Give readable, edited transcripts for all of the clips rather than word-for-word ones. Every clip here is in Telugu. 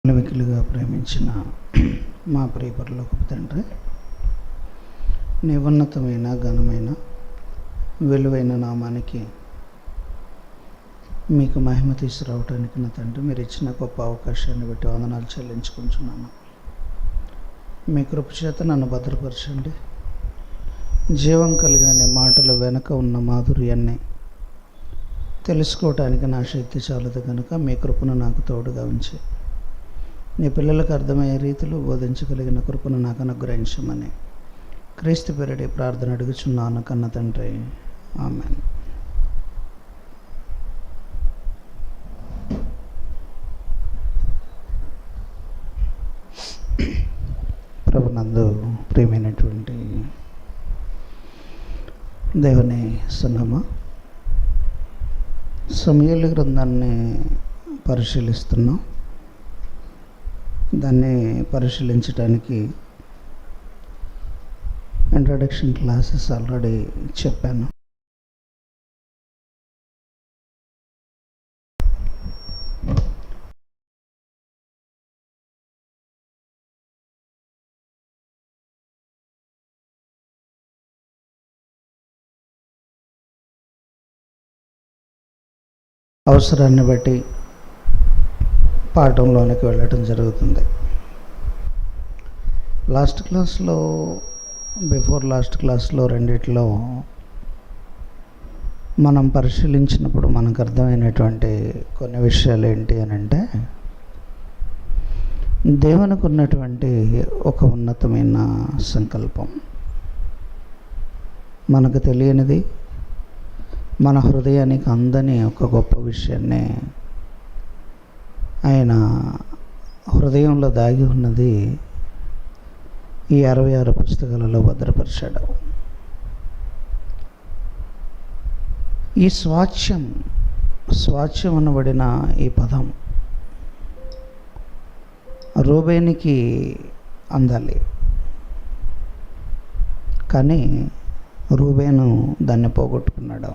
మిక్కిలిగా ప్రేమించిన మా ప్రియ పరలోకపు తండ్రి, నీ ఉన్నతమైన ఘనమైన విలువైన నామానికి మీకు మహిమ తీసుకురావటానికి నా తండ్రి మీరు ఇచ్చిన గొప్ప అవకాశాన్ని బట్టి వందనాలు చెల్లించుకుంటున్నాను. మీ కృప చేత నన్ను భద్రపరచండి. జీవం కలిగిన నీ మాటల వెనుక ఉన్న మాధుర్యాన్ని తెలుసుకోవటానికి నా శక్తి చాలదు కనుక మీ కృపను నాకు తోడుగా ఉంచి నీ పిల్లలకు అర్థమయ్యే రీతిలో బోధించగలిగిన కృపను నాకు అనుగ్రహించమని క్రీస్తు పేరిట ప్రార్థన అడుగుచున్నాను కన్న తండ్రి, ఆమేన్. ప్రభునందు ప్రియమైనటువంటి దేవుని సంగమా, సమూయేలు గ్రంథాన్ని పరిశీలిస్తున్నాం. దాన్ని పరిశీలించడానికి ఇంట్రడక్షన్ క్లాసెస్ ఆల్రెడీ చెప్పాను. అవసరాన్ని బట్టి పాఠంలోనికి వెళ్ళటం జరుగుతుంది. బిఫోర్ లాస్ట్ క్లాస్లో రెండిట్లో మనం పరిశీలించినప్పుడు మనకు అర్థమైనటువంటి కొన్ని విషయాలు ఏంటి అని అంటే, దేవునికి ఉన్నటువంటి ఒక ఉన్నతమైన సంకల్పం, మనకు తెలియనిది, మన హృదయానికి అందని ఒక గొప్ప విషయాన్ని ఆయన హృదయంలో దాగి ఉన్నది ఈ 66 పుస్తకాలలో భద్రపరిచాడు. ఈ స్వాచ్యం అనబడిన ఈ పదం రూబేనికి అందాలి, కానీ రూబేను దాన్ని పోగొట్టుకున్నాడు.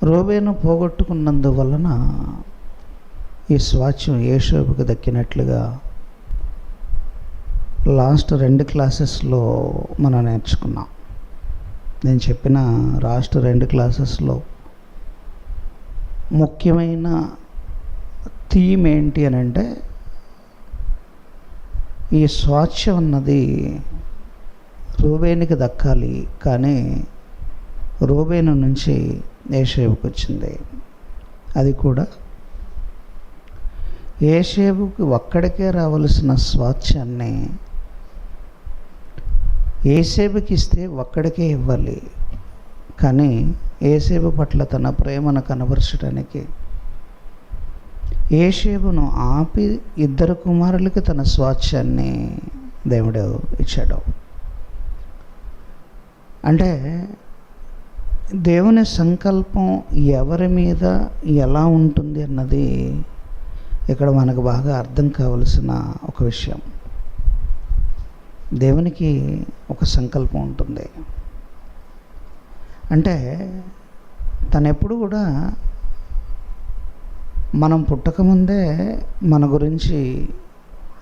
రూబేను పోగొట్టుకున్నందువలన ఈ స్వాచ్యం యోసేపుకు దక్కినట్లుగా లాస్ట్ 2 క్లాసెస్లో మనం నేర్చుకున్నాం. నేను చెప్పిన లాస్ట్ 2 క్లాసెస్లో ముఖ్యమైన థీమ్ ఏంటి అని అంటే, ఈ స్వాచ్యం అన్నది రూబేనికి దక్కాలి, కానీ రూబేను నుంచి యోసేపుకు వచ్చింది. అది కూడా యోసేపుకు ఒక్కడికే రావలసిన స్వాచ్యాన్ని యోసేపుకి ఇస్తే ఒక్కడికే ఇవ్వాలి, కానీ యోసేపు పట్ల తన ప్రేమను కనబరచడానికి యోసేపును ఆపి 2 కుమారులకి తన స్వాచ్యాన్ని దేవుడు ఇచ్చాడు. అంటే దేవుని సంకల్పం ఎవరి మీద ఎలా ఉంటుంది అన్నది ఇక్కడ మనకు బాగా అర్థం కావలసిన ఒక విషయం. దేవునికి ఒక సంకల్పం ఉంటుంది. అంటే తనెప్పుడు కూడా మనం పుట్టకముందే మన గురించి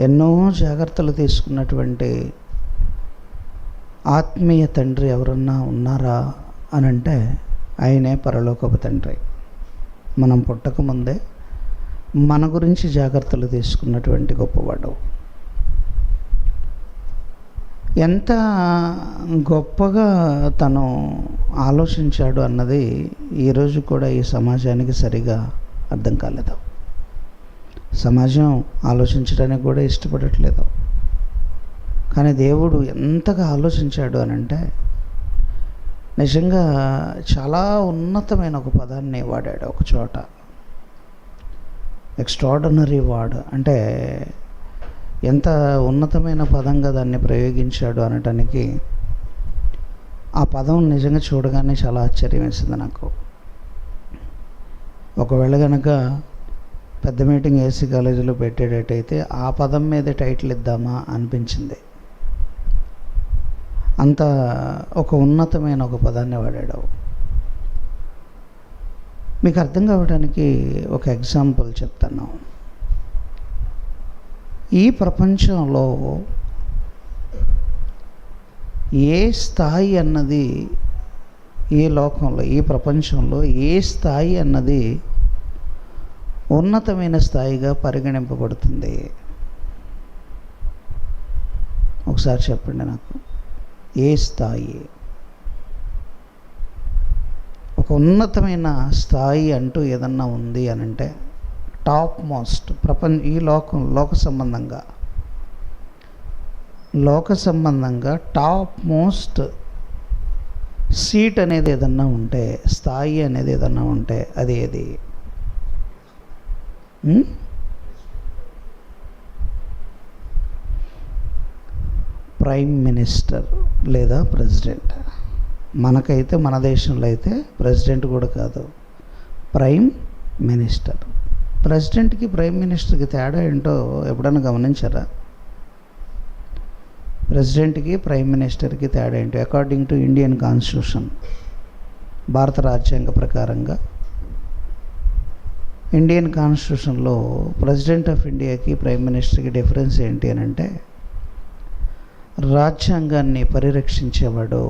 ఎన్నో జాగ్రత్తలు తీసుకున్నటువంటి ఆత్మీయ తండ్రి ఎవరన్నా ఉన్నారా అని అంటే ఆయనే పరలోకపు తండ్రి. మనం పుట్టకముందే మన గురించి జాగ్రత్తలు తీసుకున్నటువంటి గొప్పవాడు. ఎంత గొప్పగా తను ఆలోచించాడు అన్నది ఈరోజు కూడా ఈ సమాజానికి సరిగా అర్థం కాలేదు. సమాజం ఆలోచించడానికి కూడా ఇష్టపడట్లేదు. కానీ దేవుడు ఎంతగా ఆలోచించాడు అని అంటే, నిజంగా చాలా ఉన్నతమైన ఒక పదాన్ని వాడాడు ఒక చోట. ఎక్స్ట్రాడినరీ వర్డ్ అంటే ఎంత ఉన్నతమైన పదంగా దాన్ని ప్రయోగించాడు అనటానికి ఆ పదం నిజంగా చూడగానే చాలా ఆశ్చర్యం వేసింది నాకు. ఒకవేళ కనుక పెద్ద మీటింగ్ ఏసీ కాలేజీలో పెట్టేటట్టయితే ఆ పదం మీద టైటిల్ ఇద్దామా అనిపించింది. అంత ఒక ఉన్నతమైన ఒక పదాన్ని వాడాడు. మీకు అర్థం కావడానికి ఒక ఎగ్జాంపుల్ చెప్తాను. ఈ ప్రపంచంలో ఏ స్థాయి అన్నది, ఈ లోకంలో, ఈ ప్రపంచంలో ఏ స్థాయి అన్నది ఉన్నతమైన స్థాయిగా పరిగణింపబడుతుంది? ఒకసారి చెప్పండి నాకు. ఏ స్థాయి? ఒక ఉన్నతమైన స్థాయి అంటూ ఏదన్నా ఉంది అని అంటే టాప్ మోస్ట్ ఈ లోక సంబంధంగా టాప్ మోస్ట్ సీట్ అనేది ఏదన్నా ఉంటే, స్థాయి అనేది ఏదన్నా ఉంటే అది ఏది? ప్రైమ్ మినిస్టర్ లేదా ప్రెసిడెంట్. మనకైతే, మన దేశంలో అయితే ప్రెసిడెంట్ కూడా కాదు, ప్రైమ్ మినిస్టర్. ప్రెసిడెంట్కి ప్రైమ్ మినిస్టర్కి తేడా ఏంటో ఎప్పుడైనా గమనించారా? ప్రెసిడెంట్కి ప్రైమ్ మినిస్టర్కి తేడా ఏంటో? అకార్డింగ్ టు ఇండియన్ కాన్స్టిట్యూషన్, భారత రాజ్యాంగ ప్రకారంగా ఇండియన్ కాన్స్టిట్యూషన్లో ప్రెసిడెంట్ ఆఫ్ ఇండియాకి ప్రైమ్ మినిస్టర్కి డిఫరెన్స్ ఏంటి అని అంటే, రాజ్యాంగాన్ని పరిరక్షించేవాడు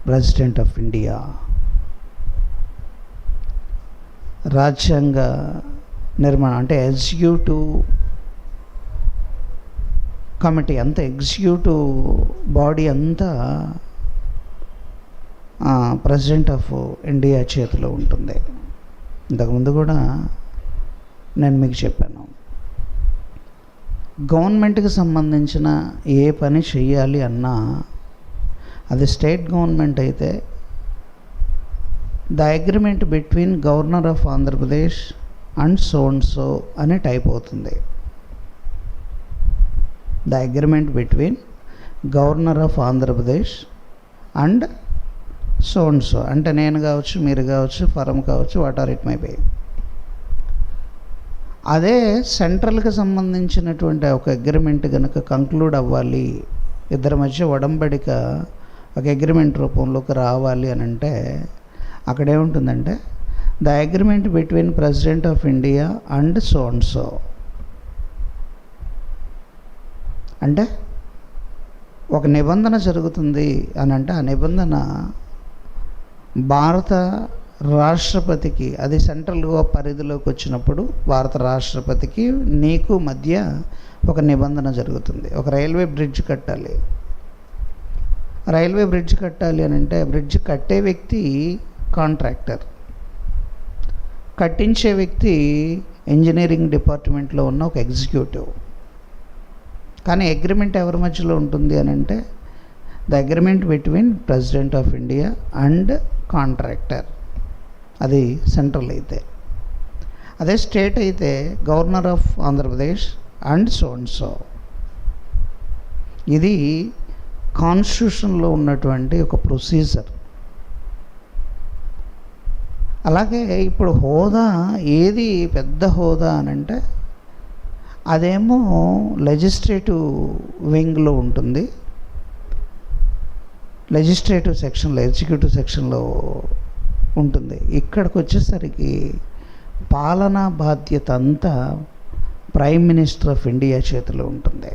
ప్రెసిడెంట్ ఆఫ్ ఇండియా. రాజ్యాంగ నిర్మాణం అంటే ఎగ్జిక్యూటివ్ కమిటీ అంతా, ఎగ్జిక్యూటివ్ బాడీ అంతా ప్రెసిడెంట్ ఆఫ్ ఇండియా చేతిలో ఉంటుంది. ఇంతకుముందు కూడా నేను మీకు చెప్పాను, గవర్నమెంట్కి సంబంధించిన ఏ పని చెయ్యాలి అన్నా అది స్టేట్ గవర్నమెంట్ అయితే the agreement between governor of Andhra Pradesh and so and so అని టైప్ అవుతుంది. The agreement between governor of Andhra Pradesh and so and so అంటే నేను కావచ్చు, మీరు కావచ్చు, ఫరం కావచ్చు, what are it may be. అదే సెంట్రల్కి సంబంధించినటువంటి ఒక అగ్రిమెంట్ కనుక కంక్లూడ్ అవ్వాలి, ఇద్దరి మధ్య ఒడంబడిక ఒక అగ్రిమెంట్ రూపంలోకి రావాలి అని అంటే అక్కడేముంటుందంటే the agreement between president of India and so and so. అంటే ఒక నిబంధన జరుగుతుంది అని అంటే ఆ నిబంధన భారత రాష్ట్రపతికి, అది సెంట్రల్ పరిధిలోకి వచ్చినప్పుడు భారత రాష్ట్రపతికి నీకు మధ్య ఒక నిబంధన జరుగుతుంది. ఒక రైల్వే బ్రిడ్జ్ కట్టాలి. రైల్వే బ్రిడ్జ్ కట్టాలి అని అంటే బ్రిడ్జ్ కట్టే వ్యక్తి కాంట్రాక్టర్, కట్టించే వ్యక్తి ఇంజనీరింగ్ డిపార్ట్మెంట్లో ఉన్న ఒక ఎగ్జిక్యూటివ్. కానీ అగ్రిమెంట్ ఎవరి మధ్యలో ఉంటుంది అని అంటే the agreement between president of India and contractor. అది సెంట్రల్ అయితే. అదే స్టేట్ అయితే governor of Andhra Pradesh and so and so. ఇది కాన్స్టిట్యూషన్లో ఉన్నటువంటి ఒక ప్రొసీజర్. అలాగే ఇప్పుడు హోదా ఏది పెద్ద హోదా అని అంటే అదేమో లెజిస్లేటివ్ వింగ్లో ఉంటుంది, లెజిస్లేటివ్ సెక్షన్లో, ఎగ్జిక్యూటివ్ సెక్షన్లో ఉంటుంది. ఇక్కడికి వచ్చేసరికి పాలనా బాధ్యత అంతా ప్రైమ్ మినిస్టర్ ఆఫ్ ఇండియా చేతిలో ఉంటుంది.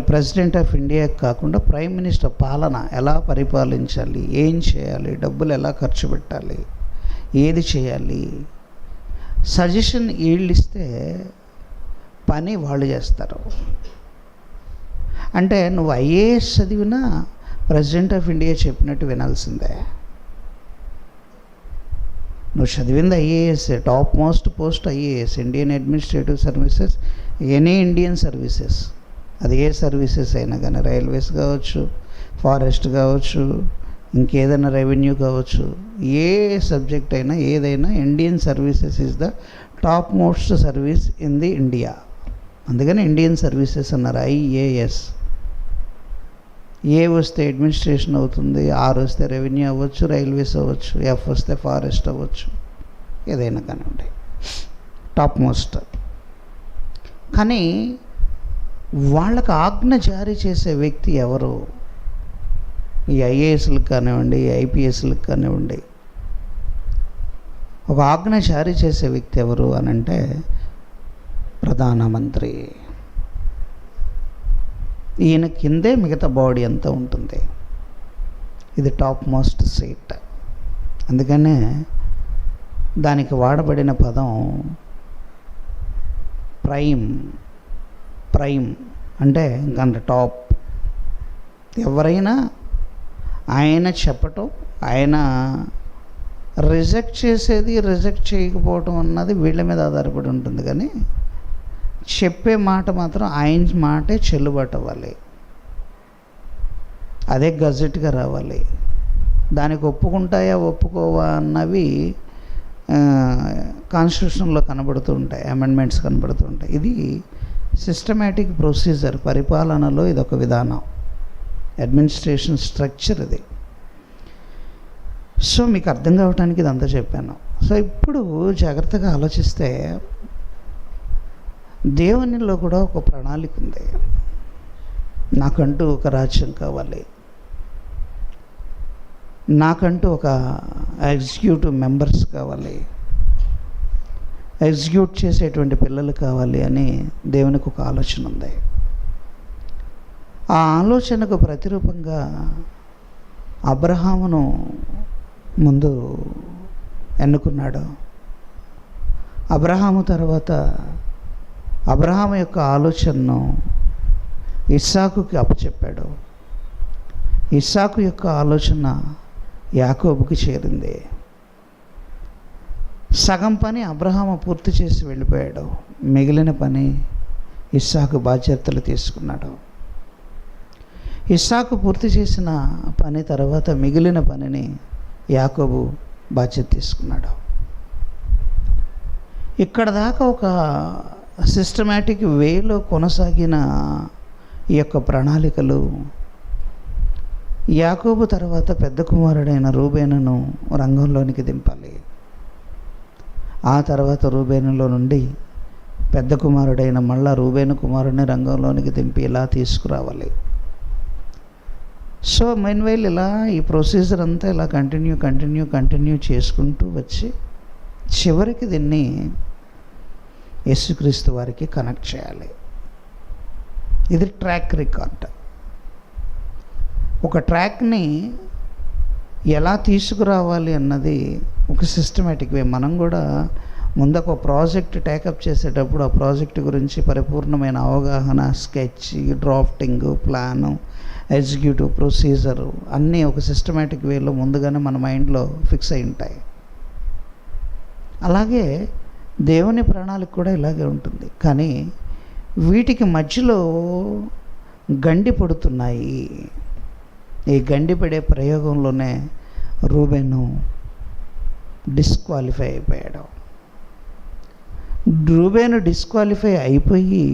ప్రెసిడెంట్ ఆఫ్ ఇండియా కాకుండా ప్రైమ్ మినిస్టర్ పాలన ఎలా పరిపాలించాలి, ఏం చేయాలి, డబ్బులు ఎలా ఖర్చు పెట్టాలి, ఏది చేయాలి, సజెషన్ వీళ్ళు ఇస్తే పని వాళ్ళు చేస్తారు. అంటే నువ్వు ఐఏఎస్ చదివినా ప్రెసిడెంట్ ఆఫ్ ఇండియా చెప్పినట్టు వినాల్సిందే. నువ్వు చదివింది IAS, top most post IAS, Indian administrative services, any Indian services, అది ఏ సర్వీసెస్ అయినా కానీ, రైల్వేస్ కావచ్చు, ఫారెస్ట్ కావచ్చు, ఇంకేదైనా రెవెన్యూ కావచ్చు, ఏ సబ్జెక్ట్ అయినా ఏదైనా Indian services is the top most service in the India. అందుకని ఇండియన్ సర్వీసెస్ అన్నారు, ఐఏఎస్. ఏ వస్తే అడ్మినిస్ట్రేషన్ అవుతుంది, ఆర్ వస్తే రెవెన్యూ అవ్వచ్చు, రైల్వేస్ అవ్వచ్చు, ఎఫ్ వస్తే ఫారెస్ట్ అవ్వచ్చు, ఏదైనా కానివ్వండి, టాప్ మోస్ట్. కానీ వాళ్ళకు ఆజ్ఞ జారీ చేసే వ్యక్తి ఎవరు? ఈ ఐఏఎస్లకు కానివ్వండి, ఐపీఎస్లకు కానివ్వండి, ఒక ఆజ్ఞ జారీ చేసే వ్యక్తి ఎవరు అని అంటే ప్రధానమంత్రి. ఈయన కిందే మిగతా బాడీ అంతా ఉంటుంది. ఇది టాప్ మోస్ట్ సీట్. అందుకనే దానికి వాడబడిన పదం ప్రైమ్ అంటే ఇంకంత టాప్. ఎవరైనా ఆయన చెప్పటం, ఆయన రిజెక్ట్ చేసేది, రిజెక్ట్ చేయకపోవటం అన్నది వీళ్ళ మీద ఆధారపడి ఉంటుంది. కానీ చెప్పే మాట మాత్రం ఆయన మాటే చెల్లుబాటు అవ్వాలి, అదే గజెట్గా రావాలి. దానికి ఒప్పుకుంటాయా ఒప్పుకోవా అన్నవి కాన్స్టిట్యూషన్లో కనబడుతూ ఉంటాయి, అమెండ్మెంట్స్ కనబడుతూ ఉంటాయి. ఇది సిస్టమేటిక్ ప్రొసీజర్, పరిపాలనలో ఇదొక విధానం, అడ్మినిస్ట్రేషన్ స్ట్రక్చర్ ఇది. సో మీకు అర్థం కావడానికి ఇదంతా చెప్పాను. సో ఇప్పుడు జాగ్రత్తగా ఆలోచిస్తే దేవునిలో కూడా ఒక ప్రణాళిక ఉంది. నాకంటూ ఒక రాజ్యం కావాలి, నాకంటూ ఒక ఎగ్జిక్యూటివ్ మెంబర్స్ కావాలి, ఎగ్జిక్యూట్ చేసేటువంటి పిల్లలు కావాలి అని దేవునికి ఒక ఆలోచన ఉంది. ఆ ఆలోచనకు ప్రతిరూపంగా అబ్రహామును ముందు ఎన్నుకున్నాడు. అబ్రహాము తర్వాత అబ్రహాము యొక్క ఆలోచనను ఇస్సాకుకి అప్పచెప్పాడు. ఇస్సాకు యొక్క ఆలోచన యాకోబుకి చేరింది. సగం పని అబ్రహాము పూర్తి చేసి వెళ్ళిపోయాడు, మిగిలిన పని ఇస్సాకు బాధ్యతలు తీసుకున్నాడు. ఇస్సాకు పూర్తి చేసిన పని తర్వాత మిగిలిన పనిని యాకోబు బాధ్యత తీసుకున్నాడు. ఇక్కడ దాకా ఒక సిస్టమేటిక్ వేలో కొనసాగిన ఈ యొక్క ప్రణాళికలు యాకోబు తర్వాత పెద్ద కుమారుడైన రూబేనును రంగంలోనికి దింపాలి. ఆ తర్వాత రూబేనులో నుండి పెద్ద కుమారుడైన మళ్ళా రూబేను కుమారుడిని రంగంలోనికి దింపి ఇలా తీసుకురావాలి. సో మెయిన్వైల్ ఇలా ఈ ప్రొసీజర్ అంతా ఇలా కంటిన్యూ చేసుకుంటూ వచ్చి చివరికి దీన్ని యేసుక్రీస్తు వారికి కనెక్ట్ చేయాలి. ఇది ట్రాక్ రికార్డ్. ఒక ట్రాక్ని ఎలా తీసుకురావాలి అన్నది ఒక సిస్టమేటిక్ వే. మనం కూడా ముందొక ప్రాజెక్ట్ టేకప్ చేసేటప్పుడు ఆ ప్రాజెక్ట్ గురించి పరిపూర్ణమైన అవగాహన, sketch, drafting, plan, executive procedure అన్నీ ఒక సిస్టమేటిక్ వేలో ముందుగానే మన మైండ్లో ఫిక్స్ అయి ఉంటాయి. అలాగే దేవుని ప్రణాళిక కూడా ఇలాగే ఉంటుంది. కానీ వీటికి మధ్యలో గండి పడుతున్నాయి. ఈ గండి పడే ప్రయోగంలోనే రూబేను డిస్క్వాలిఫై అయిపోయాడు. రూబేను డిస్క్వాలిఫై అయిపోయి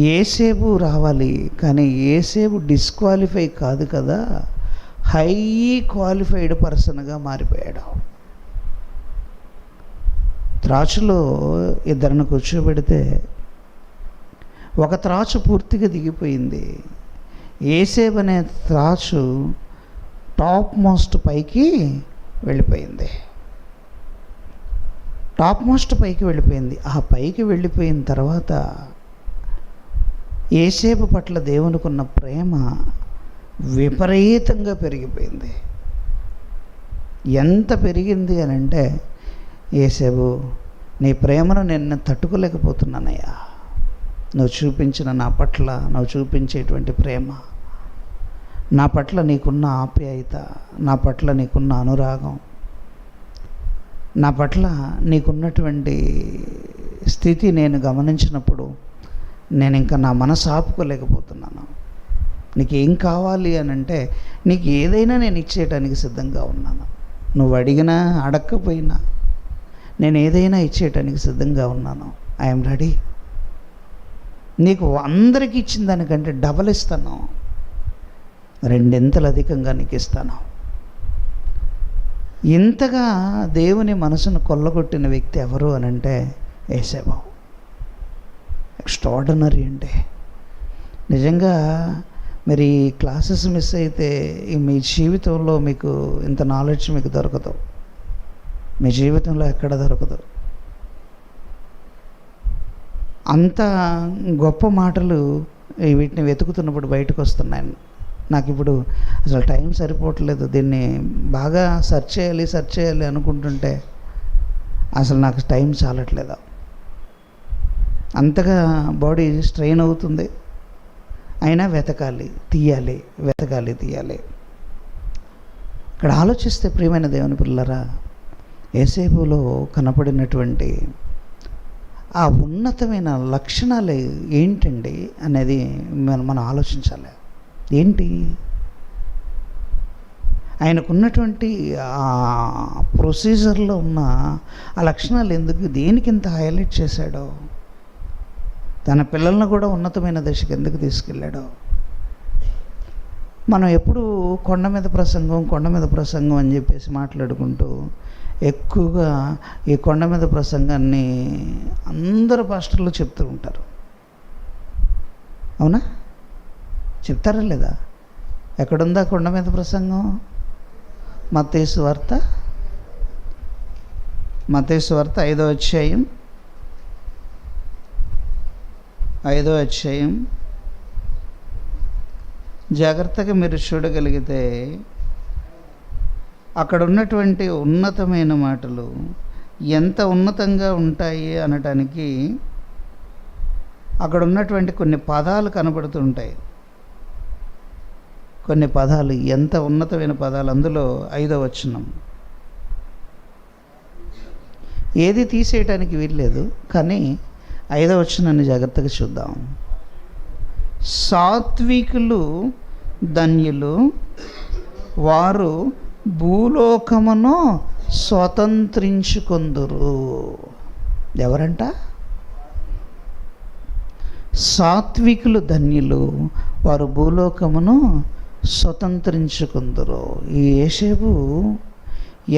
యేసేపు రావాలి, కానీ యేసేపు డిస్క్వాలిఫై కాదు కదా, హై క్వాలిఫైడ్ పర్సన్గా మారిపోయాడు. త్రాచులో ఇద్దరిని కూర్చోబెడితే ఒక త్రాచు పూర్తిగా దిగిపోయింది. యేసేపు అనే త్రాచు టాప్ మోస్ట్ పైకి వెళ్ళిపోయింది. ఆ పైకి వెళ్ళిపోయిన తర్వాత యేసేపు పట్ల దేవునికి ఉన్న ప్రేమ విపరీతంగా పెరిగిపోయింది. ఎంత పెరిగింది అని అంటే, యేసేపు నీ ప్రేమను నేను తట్టుకోలేకపోతున్నానయ్యా, నువ్వు చూపించిన నా పట్ల నువ్వు చూపించేటువంటి ప్రేమ, నా పట్ల నీకున్న ఆప్యాయత, నా పట్ల నీకున్న అనురాగం, నా పట్ల నీకున్నటువంటి స్థితి నేను గమనించినప్పుడు నేను ఇంకా నా మనసు ఆపుకోలేకపోతున్నాను. నీకు ఏం కావాలి అని అంటే నీకు ఏదైనా నేను ఇచ్చేయటానికి సిద్ధంగా ఉన్నాను. నువ్వు అడిగినా అడగకపోయినా నేను ఏదైనా ఇచ్చేయటానికి సిద్ధంగా ఉన్నాను. I'm ready. నీకు అందరికీ ఇచ్చిన దానికంటే డబల్ ఇస్తాను, 2 అధికంగా నీకు ఇస్తాను. ఇంతగా దేవుని మనసును కొల్లగొట్టిన వ్యక్తి ఎవరు అని అంటే యేసేపు. ఎక్స్ట్రాడినరీ అండి. నిజంగా మరి క్లాసెస్ మిస్ అయితే మీ జీవితంలో మీకు ఇంత నాలెడ్జ్ మీకు దొరకదు. మీ జీవితంలో ఎక్కడ దొరకదు. అంత గొప్ప మాటలు వీటిని వెతుకుతున్నప్పుడు బయటకు వస్తున్నాయి. నాకు ఇప్పుడు అసలు టైం సరిపోవట్లేదు, దీన్ని బాగా సెర్చ్ చేయాలి అనుకుంటుంటే అసలు నాకు టైం చాలట్లేదు. అంతగా బాడీ స్ట్రెయిన్ అవుతుంది. అయినా వెతకాలి తీయాలి. ఇక్కడ ఆలోచిస్తే ప్రియమైన దేవుని పిల్లరా, యేసేపులో కనపడినటువంటి ఆ ఉన్నతమైన లక్షణాలు ఏంటండి అనేది మనం ఆలోచించాలి. ఏంటి ఆయనకున్నటువంటి ఆ ప్రొసీజర్లో ఉన్న ఆ లక్షణాలు దేనికి ఇంత హైలైట్ చేశాడో, తన పిల్లలను కూడా ఉన్నతమైన దశకు ఎందుకు తీసుకెళ్ళాడో. మనం ఎప్పుడు కొండ మీద ప్రసంగం అని చెప్పేసి మాట్లాడుకుంటూ ఎక్కువగా ఈ కొండ మీద ప్రసంగాన్ని అందరు పాస్టర్లు చెప్తూ ఉంటారు. అవునా? చెప్తారా లేదా? ఎక్కడుందా కొండ మీద ప్రసంగం? మత్తయి సువార్త 5వ అధ్యాయం జాగ్రత్తగా మీరు చూడగలిగితే అక్కడ ఉన్నటువంటి ఉన్నతమైన మాటలు ఎంత ఉన్నతంగా ఉంటాయి అనటానికి అక్కడ ఉన్నటువంటి కొన్ని పదాలు కనబడుతుంటాయి. కొన్ని పదాలు ఎంత ఉన్నతమైన పదాలు. అందులో 5వ వచనం ఏది తీసేయటానికి వీల్లేదు, కానీ 5వ వచనాన్ని జాగ్రత్తగా చూద్దాం. సాత్వికులు ధన్యులు, వారు భూలోకమును స్వతంత్రించుకొందురు. ఎవరంట? సాత్వికులు ధన్యులు, వారు భూలోకమును స్వతంత్రించుకుందరు. ఈ యేసేపు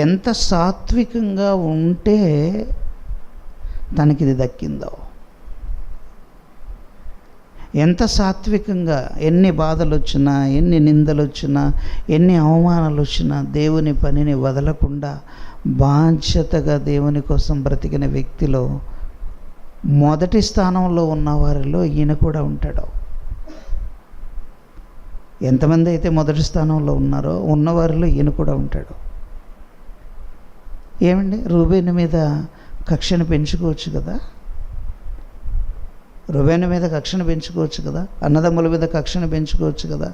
ఎంత సాత్వికంగా ఉంటే తనకిది దక్కిందో, ఎంత సాత్వికంగా, ఎన్ని బాధలు వచ్చినా, ఎన్ని నిందలు వచ్చినా, ఎన్ని అవమానాలు వచ్చినా దేవుని పనిని వదలకుండా బాధ్యతగా దేవుని కోసం బ్రతికిన వ్యక్తిలో మొదటి స్థానంలో ఉన్న వారిలో ఈయన కూడా ఉంటాడు. ఎంతమంది అయితే మొదటి స్థానంలో ఉన్నారో ఉన్నవారిలో ఈయన కూడా ఉంటాడు. ఏమండి, రూబేను మీద కక్షను పెంచుకోవచ్చు కదా, అన్నదమ్ముల మీద కక్షను పెంచుకోవచ్చు కదా.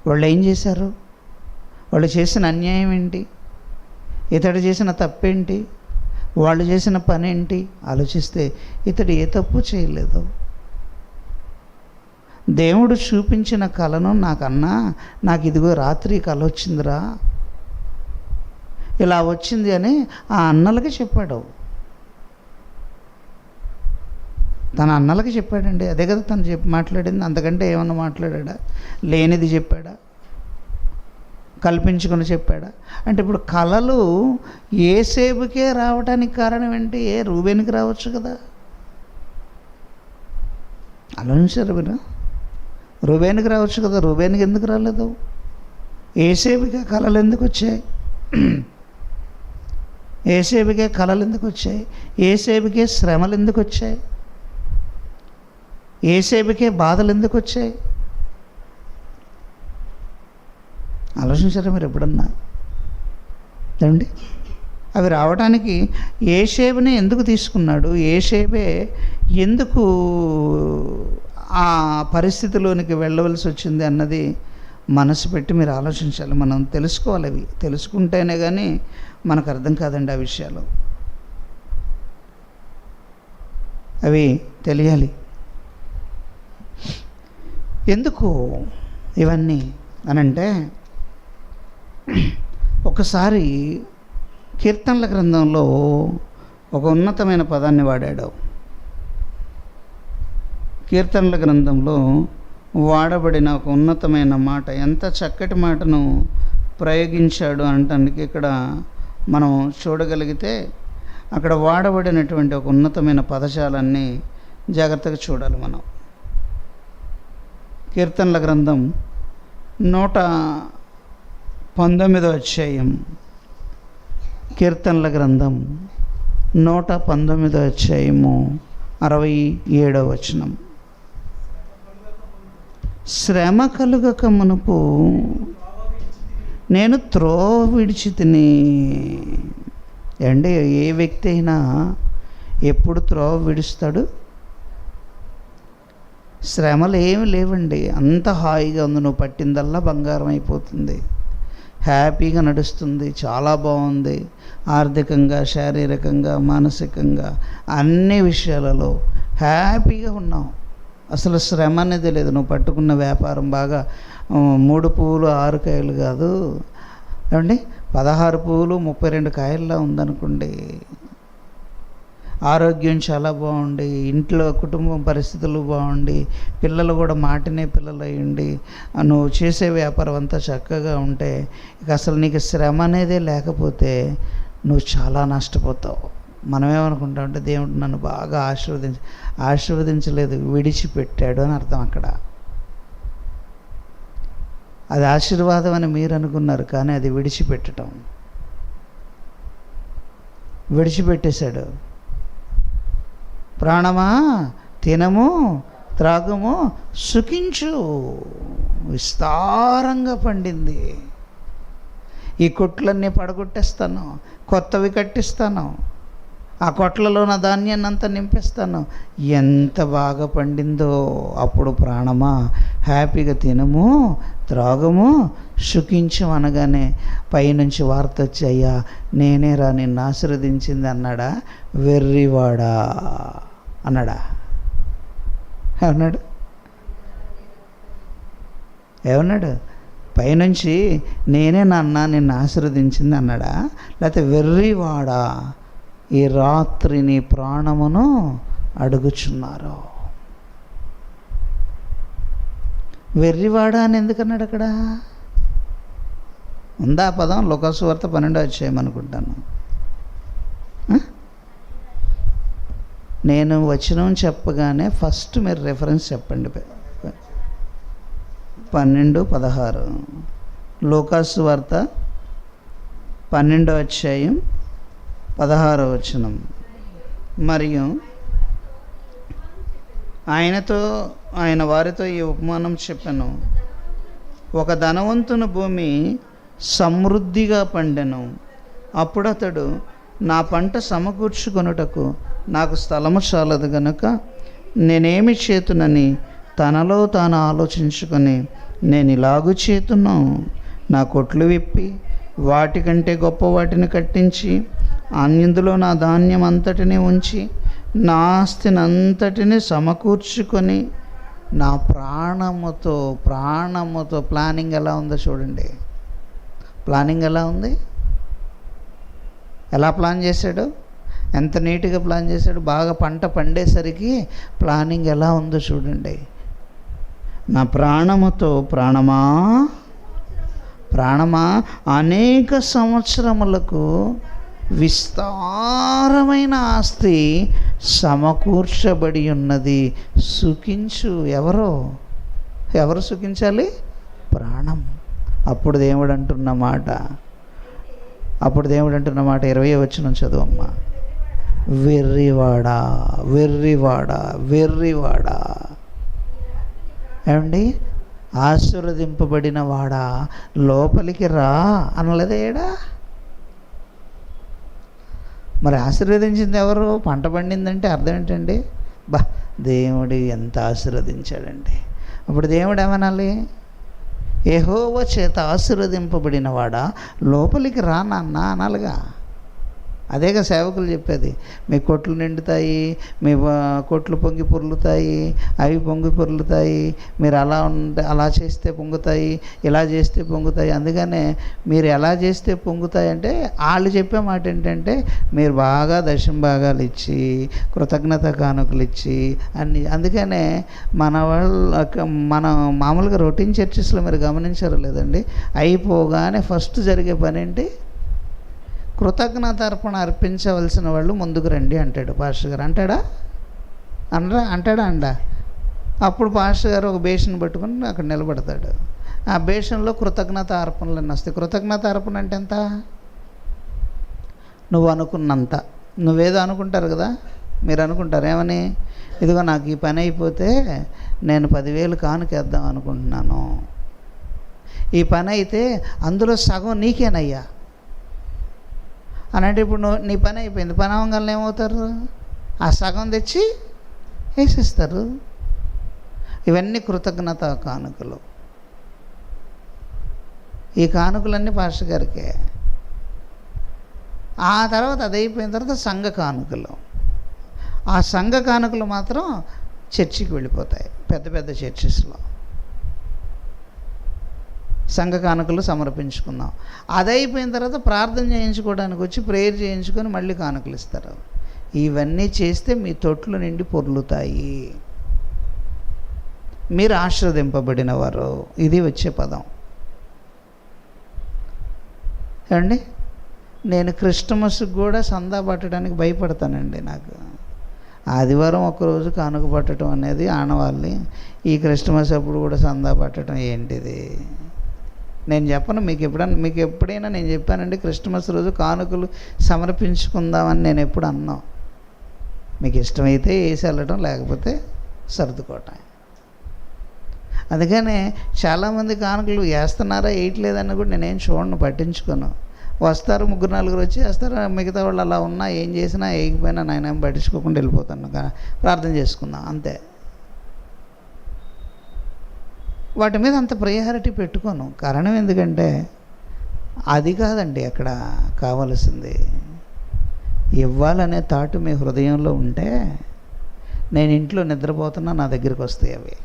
వాళ్ళు ఏం చేశారు? వాళ్ళు చేసిన అన్యాయం ఏంటి? ఇతడు చేసిన తప్పేంటి? వాళ్ళు చేసిన పని ఏంటి? ఆలోచిస్తే ఇతడు ఏ తప్పు చేయలేదు. దేవుడు చూపించిన కళను నాకు ఇదిగో రాత్రి కళ వచ్చిందిరా, ఇలా వచ్చింది అని ఆ అన్నలకి చెప్పాడు. తన అన్నలకి చెప్పాడండి. అదే కదా తను మాట్లాడింది. అంతకంటే ఏమన్నా మాట్లాడా? లేనిది చెప్పాడా? కల్పించుకొని చెప్పాడా? అంటే ఇప్పుడు కళలు యేసేపుకే రావడానికి కారణం ఏంటి? రూబేనుకి రావచ్చు కదా. ఆలోచించారు మీరు? రూబేనుకి రావచ్చు కదా, రూబేనుకి ఎందుకు రాలేదు? యేసేపుకే కళలు ఎందుకు వచ్చాయి? యేసేపుకే కళలు ఎందుకు వచ్చాయి? యేసేపుకే శ్రమలు ఎందుకు వచ్చాయి? యేసేపుకే బాధలు ఎందుకు వచ్చాయి? ఆలోచించారా మీరు ఎప్పుడన్నా? ఏమండి, అవి రావడానికి యేసేపునే ఎందుకు తీసుకున్నాడు? యేసేపే ఎందుకు ఆ పరిస్థితిలోనికి వెళ్ళవలసి వచ్చింది అన్నది మనసు పెట్టి మీరు ఆలోచించాలి. మనం తెలుసుకోవాలి. అవి తెలుసుకుంటేనే కానీ మనకు అర్థం కాదండి ఆ విషయాలు. అవి తెలియాలి. ఎందుకు ఇవన్నీ అనంటే, ఒకసారి కీర్తనల గ్రంథంలో ఒక ఉన్నతమైన పదాన్ని వాడాడు. కీర్తనల గ్రంథంలో వాడబడిన ఒక ఉన్నతమైన మాట, ఎంత చక్కటి మాటను ప్రయోగించాడు అనటానికి ఇక్కడ మనం చూడగలిగితే అక్కడ వాడబడినటువంటి ఒక ఉన్నతమైన పదజాలాన్ని జాగ్రత్తగా చూడాలి మనం. కీర్తనల గ్రంథం 119వ అధ్యాయం కీర్తనల గ్రంథం 119 అధ్యాయము 67వ వచనం. శ్రమ కలుగక మునుపు నేను త్రోవ విడిచి తిని. అంటే ఏ వ్యక్తి అయినా ఎప్పుడు త్రోవ విడుస్తాడు? శ్రమలు ఏమి లేవండి, అంత హాయిగా ఉంది. నువ్వు పట్టిందల్లా బంగారం అయిపోతుంది, హ్యాపీగా నడుస్తుంది, చాలా బాగుంది. ఆర్థికంగా, శారీరకంగా, మానసికంగా అన్ని విషయాలలో హ్యాపీగా ఉన్నావు. అసలు శ్రమ అనేది లేదు. నువ్వు పట్టుకున్న వ్యాపారం బాగా 3 పువ్వులు 6 కాయలు కాదు ఏమండి, 16 పువ్వులు 32 కాయల్లా ఉందనుకోండి. ఆరోగ్యం చాలా బాగుండి, ఇంట్లో కుటుంబం పరిస్థితులు బాగుండి, పిల్లలు కూడా మాటినే పిల్లలు అయ్యండి, నువ్వు చేసే వ్యాపారం అంతా చక్కగా ఉంటే, ఇక అసలు నీకు శ్రమ అనేదే లేకపోతే నువ్వు చాలా నష్టపోతావు. మనం ఏమనుకుంటామంటే దేవుడు నన్ను బాగా ఆశీర్వదించలేదు, విడిచిపెట్టాడు అని అర్థం. అక్కడ అది ఆశీర్వాదం అని మీరు అనుకున్నారు, కానీ అది విడిచిపెట్టడం. విడిచిపెట్టేశాడు. ప్రాణమా తినము త్రాగము సుఖించు, విస్తారంగా పండింది. ఈ కొట్లన్నీ పడగొట్టేస్తాను, కొత్తవి కట్టిస్తాను, ఆ కొట్లలో నా ధాన్యాన్ని అంతా నింపేస్తాను. ఎంత బాగా పండిందో. అప్పుడు ప్రాణమా హ్యాపీగా తినము త్రాగము సుఖించు అనగానే పైనుంచి వార్త వచ్చి, అయ్యా నేనే రా నిన్ను ఆశీర్వదించింది అన్నాడా? వెర్రివాడా అన్నాడా? ఏమన్నాడు? ఏమన్నాడు? పైనుంచి నేనే నాన్న నిన్ను ఆశీర్వదించింది అన్నాడా? లేకపోతే వెర్రివాడా ఈ రాత్రి నీ ప్రాణమును అడుగుచున్నారు? వెర్రివాడా అని ఎందుకన్నాడు అక్కడ? ఉందా పదం? లోకాసువార్త 12వ అధ్యాయం అనుకుంటాను. నేను వచనం చెప్పగానే ఫస్ట్ మీరు రెఫరెన్స్ చెప్పండి. 12:16 లోకాసువార్త 12వ అధ్యాయం 16వ వచనం. మరియు ఆయన వారితో ఈ ఉపమానం చెప్పాను. ఒక ధనవంతుని భూమి సమృద్ధిగా పండెను. అప్పుడు అతడు, నా పంట సమకూర్చుకొనుటకు నాకు స్థలము చాలదు గనుక నేనేమి చేతునని తనలో తాను ఆలోచించుకొని, నేను ఇలాగూ చేతును, నా కొట్లు విప్పి వాటికంటే గొప్ప వాటిని కట్టించి అందులో నా ధాన్యం అంతటిని ఉంచి నా ఆస్తిని అంతటిని సమకూర్చుకొని నా ప్రాణముతో ప్లానింగ్ ఎలా ఉందో చూడండి. ప్లానింగ్ ఎలా ఉంది? ఎలా ప్లాన్ చేశాడు? ఎంత నీట్గా ప్లాన్ చేశాడు. బాగా పంట పండేసరికి ప్లానింగ్ ఎలా ఉందో చూడండి. నా ప్రాణముతో ప్రాణమా అనేక సంవత్సరములకు విస్తారమైన ఆస్తి సమకూర్చబడి ఉన్నది, సుఖించు. ఎవరు సుఖించాలి? ప్రాణం. అప్పుడు దేవుడు అంటున్న మాట 20వ వచనం చదువమ్మా. వెర్రివాడా ఏమండి, ఆశీర్వదింపబడిన వాడా లోపలికి రా అనలేదేడా? మరి ఆశీర్వదించింది ఎవరు? పంట పండిందంటే అర్థం ఏంటండి? దేవుడు ఎంత ఆశీర్వదించాడండి. అప్పుడు దేవుడు ఏమనాలి? యెహోవా చేత ఆశీర్వదింపబడిన వాడా లోపలికి రా నాన్న అనాలిగా. అదేగా సేవకులు చెప్పేది. మీ కొట్లు నిండుతాయి, మీ కొట్లు పొంగి పొర్లుతాయి, అవి పొంగి పొర్లుతాయి, మీరు అలా చేస్తే పొంగుతాయి, ఇలా చేస్తే పొంగుతాయి. అందుకనే మీరు ఎలా చేస్తే పొంగుతాయి అంటే వాళ్ళు చెప్పే మాట ఏంటంటే మీరు బాగా దశమ భాగాలు ఇచ్చి కృతజ్ఞత కానుకలు ఇచ్చి అన్ని. అందుకనే మన మామూలుగా రొటీన్ చర్చెస్లో మీరు గమనించారో లేదండి, అయిపోగానే ఫస్ట్ జరిగే పని ఏంటి? కృతజ్ఞత అర్పణ అర్పించవలసిన వాళ్ళు ముందుకు రండి అంటాడు పాస్టర్ గారు. అంటాడా? అప్పుడు పాస్టర్ గారు ఒక బేషన్ పట్టుకుని అక్కడ నిలబడతాడు. ఆ బేషన్లో కృతజ్ఞత అర్పణలన్నీ వస్తాయి. కృతజ్ఞత అర్పణ అంటే ఎంత? నువ్వు అనుకున్నంత. నువ్వేదో అనుకుంటారు కదా, మీరు అనుకుంటారు ఏమని, ఇదిగో నాకు ఈ పని అయిపోతే నేను 10,000 కానుకేద్దాం అనుకుంటున్నాను, ఈ పని అయితే అందులో సగం నీకేనయ్యా అని అంటే, ఇప్పుడు నీ పని అయిపోయింది, పని అవ్వగానే ఏమవుతారు, ఆ సగం తెచ్చి వేసేస్తారు. ఇవన్నీ కృతజ్ఞత కానుకలు. ఈ కానుకలన్నీ పాస్టర్ గారికే. ఆ తర్వాత అది అయిపోయిన తర్వాత సంఘ కానుకలు. ఆ సంఘ కానుకలు మాత్రం చర్చికి వెళ్ళిపోతాయి, పెద్ద పెద్ద చర్చెస్లో సంఘ కానుకలు సమర్పించుకుందాం. అది అయిపోయిన తర్వాత ప్రార్థన చేయించుకోవడానికి వచ్చి ప్రేయర్ చేయించుకొని మళ్ళీ కానుకలు ఇస్తారు. ఇవన్నీ చేస్తే మీ తొట్లు నిండి పొర్లుతాయి, మీరు ఆశీర్వదింపబడిన వారు. ఇది వచ్చే పదం. ఏమండి, నేను క్రిస్టమస్కి కూడా సందా పట్టడానికి భయపడతానండి. నాకు ఆదివారం ఒకరోజు కానుక పట్టడం అనేది ఆనవాళ్ళి. ఈ క్రిస్టమస్ అప్పుడు కూడా సందా పట్టడం ఏంటిది? నేను చెప్పను మీకు ఎప్పుడైనా నేను చెప్పానండి క్రిస్టమస్ రోజు కానుకలు సమర్పించుకుందామని నేను ఎప్పుడు అన్నా. మీకు ఇష్టమైతే వేసి వెళ్ళటం, లేకపోతే సర్దుకోవటం. అందుకనే చాలామంది కానుకలు వేస్తున్నారా వేయట్లేదని కూడా నేనేం చూడను, పట్టించుకోను. వస్తారు 3-4 వచ్చి వేస్తారు, మిగతా వాళ్ళు అలా ఉన్నా ఏం చేసినా వేయకపోయినా నేనేం పట్టించుకోకుండా వెళ్ళిపోతాను, ప్రార్థన చేసుకుందాం అంతే. వాటి మీద అంత ప్రయారిటీ పెట్టుకోను. కారణం ఎందుకంటే అది కాదండి అక్కడ కావలసింది. ఇవ్వాలనే థాట్ మీ హృదయంలో ఉంటే, నేను ఇంట్లో నిద్రపోతున్నా నా దగ్గరికి వస్తాయి అవి.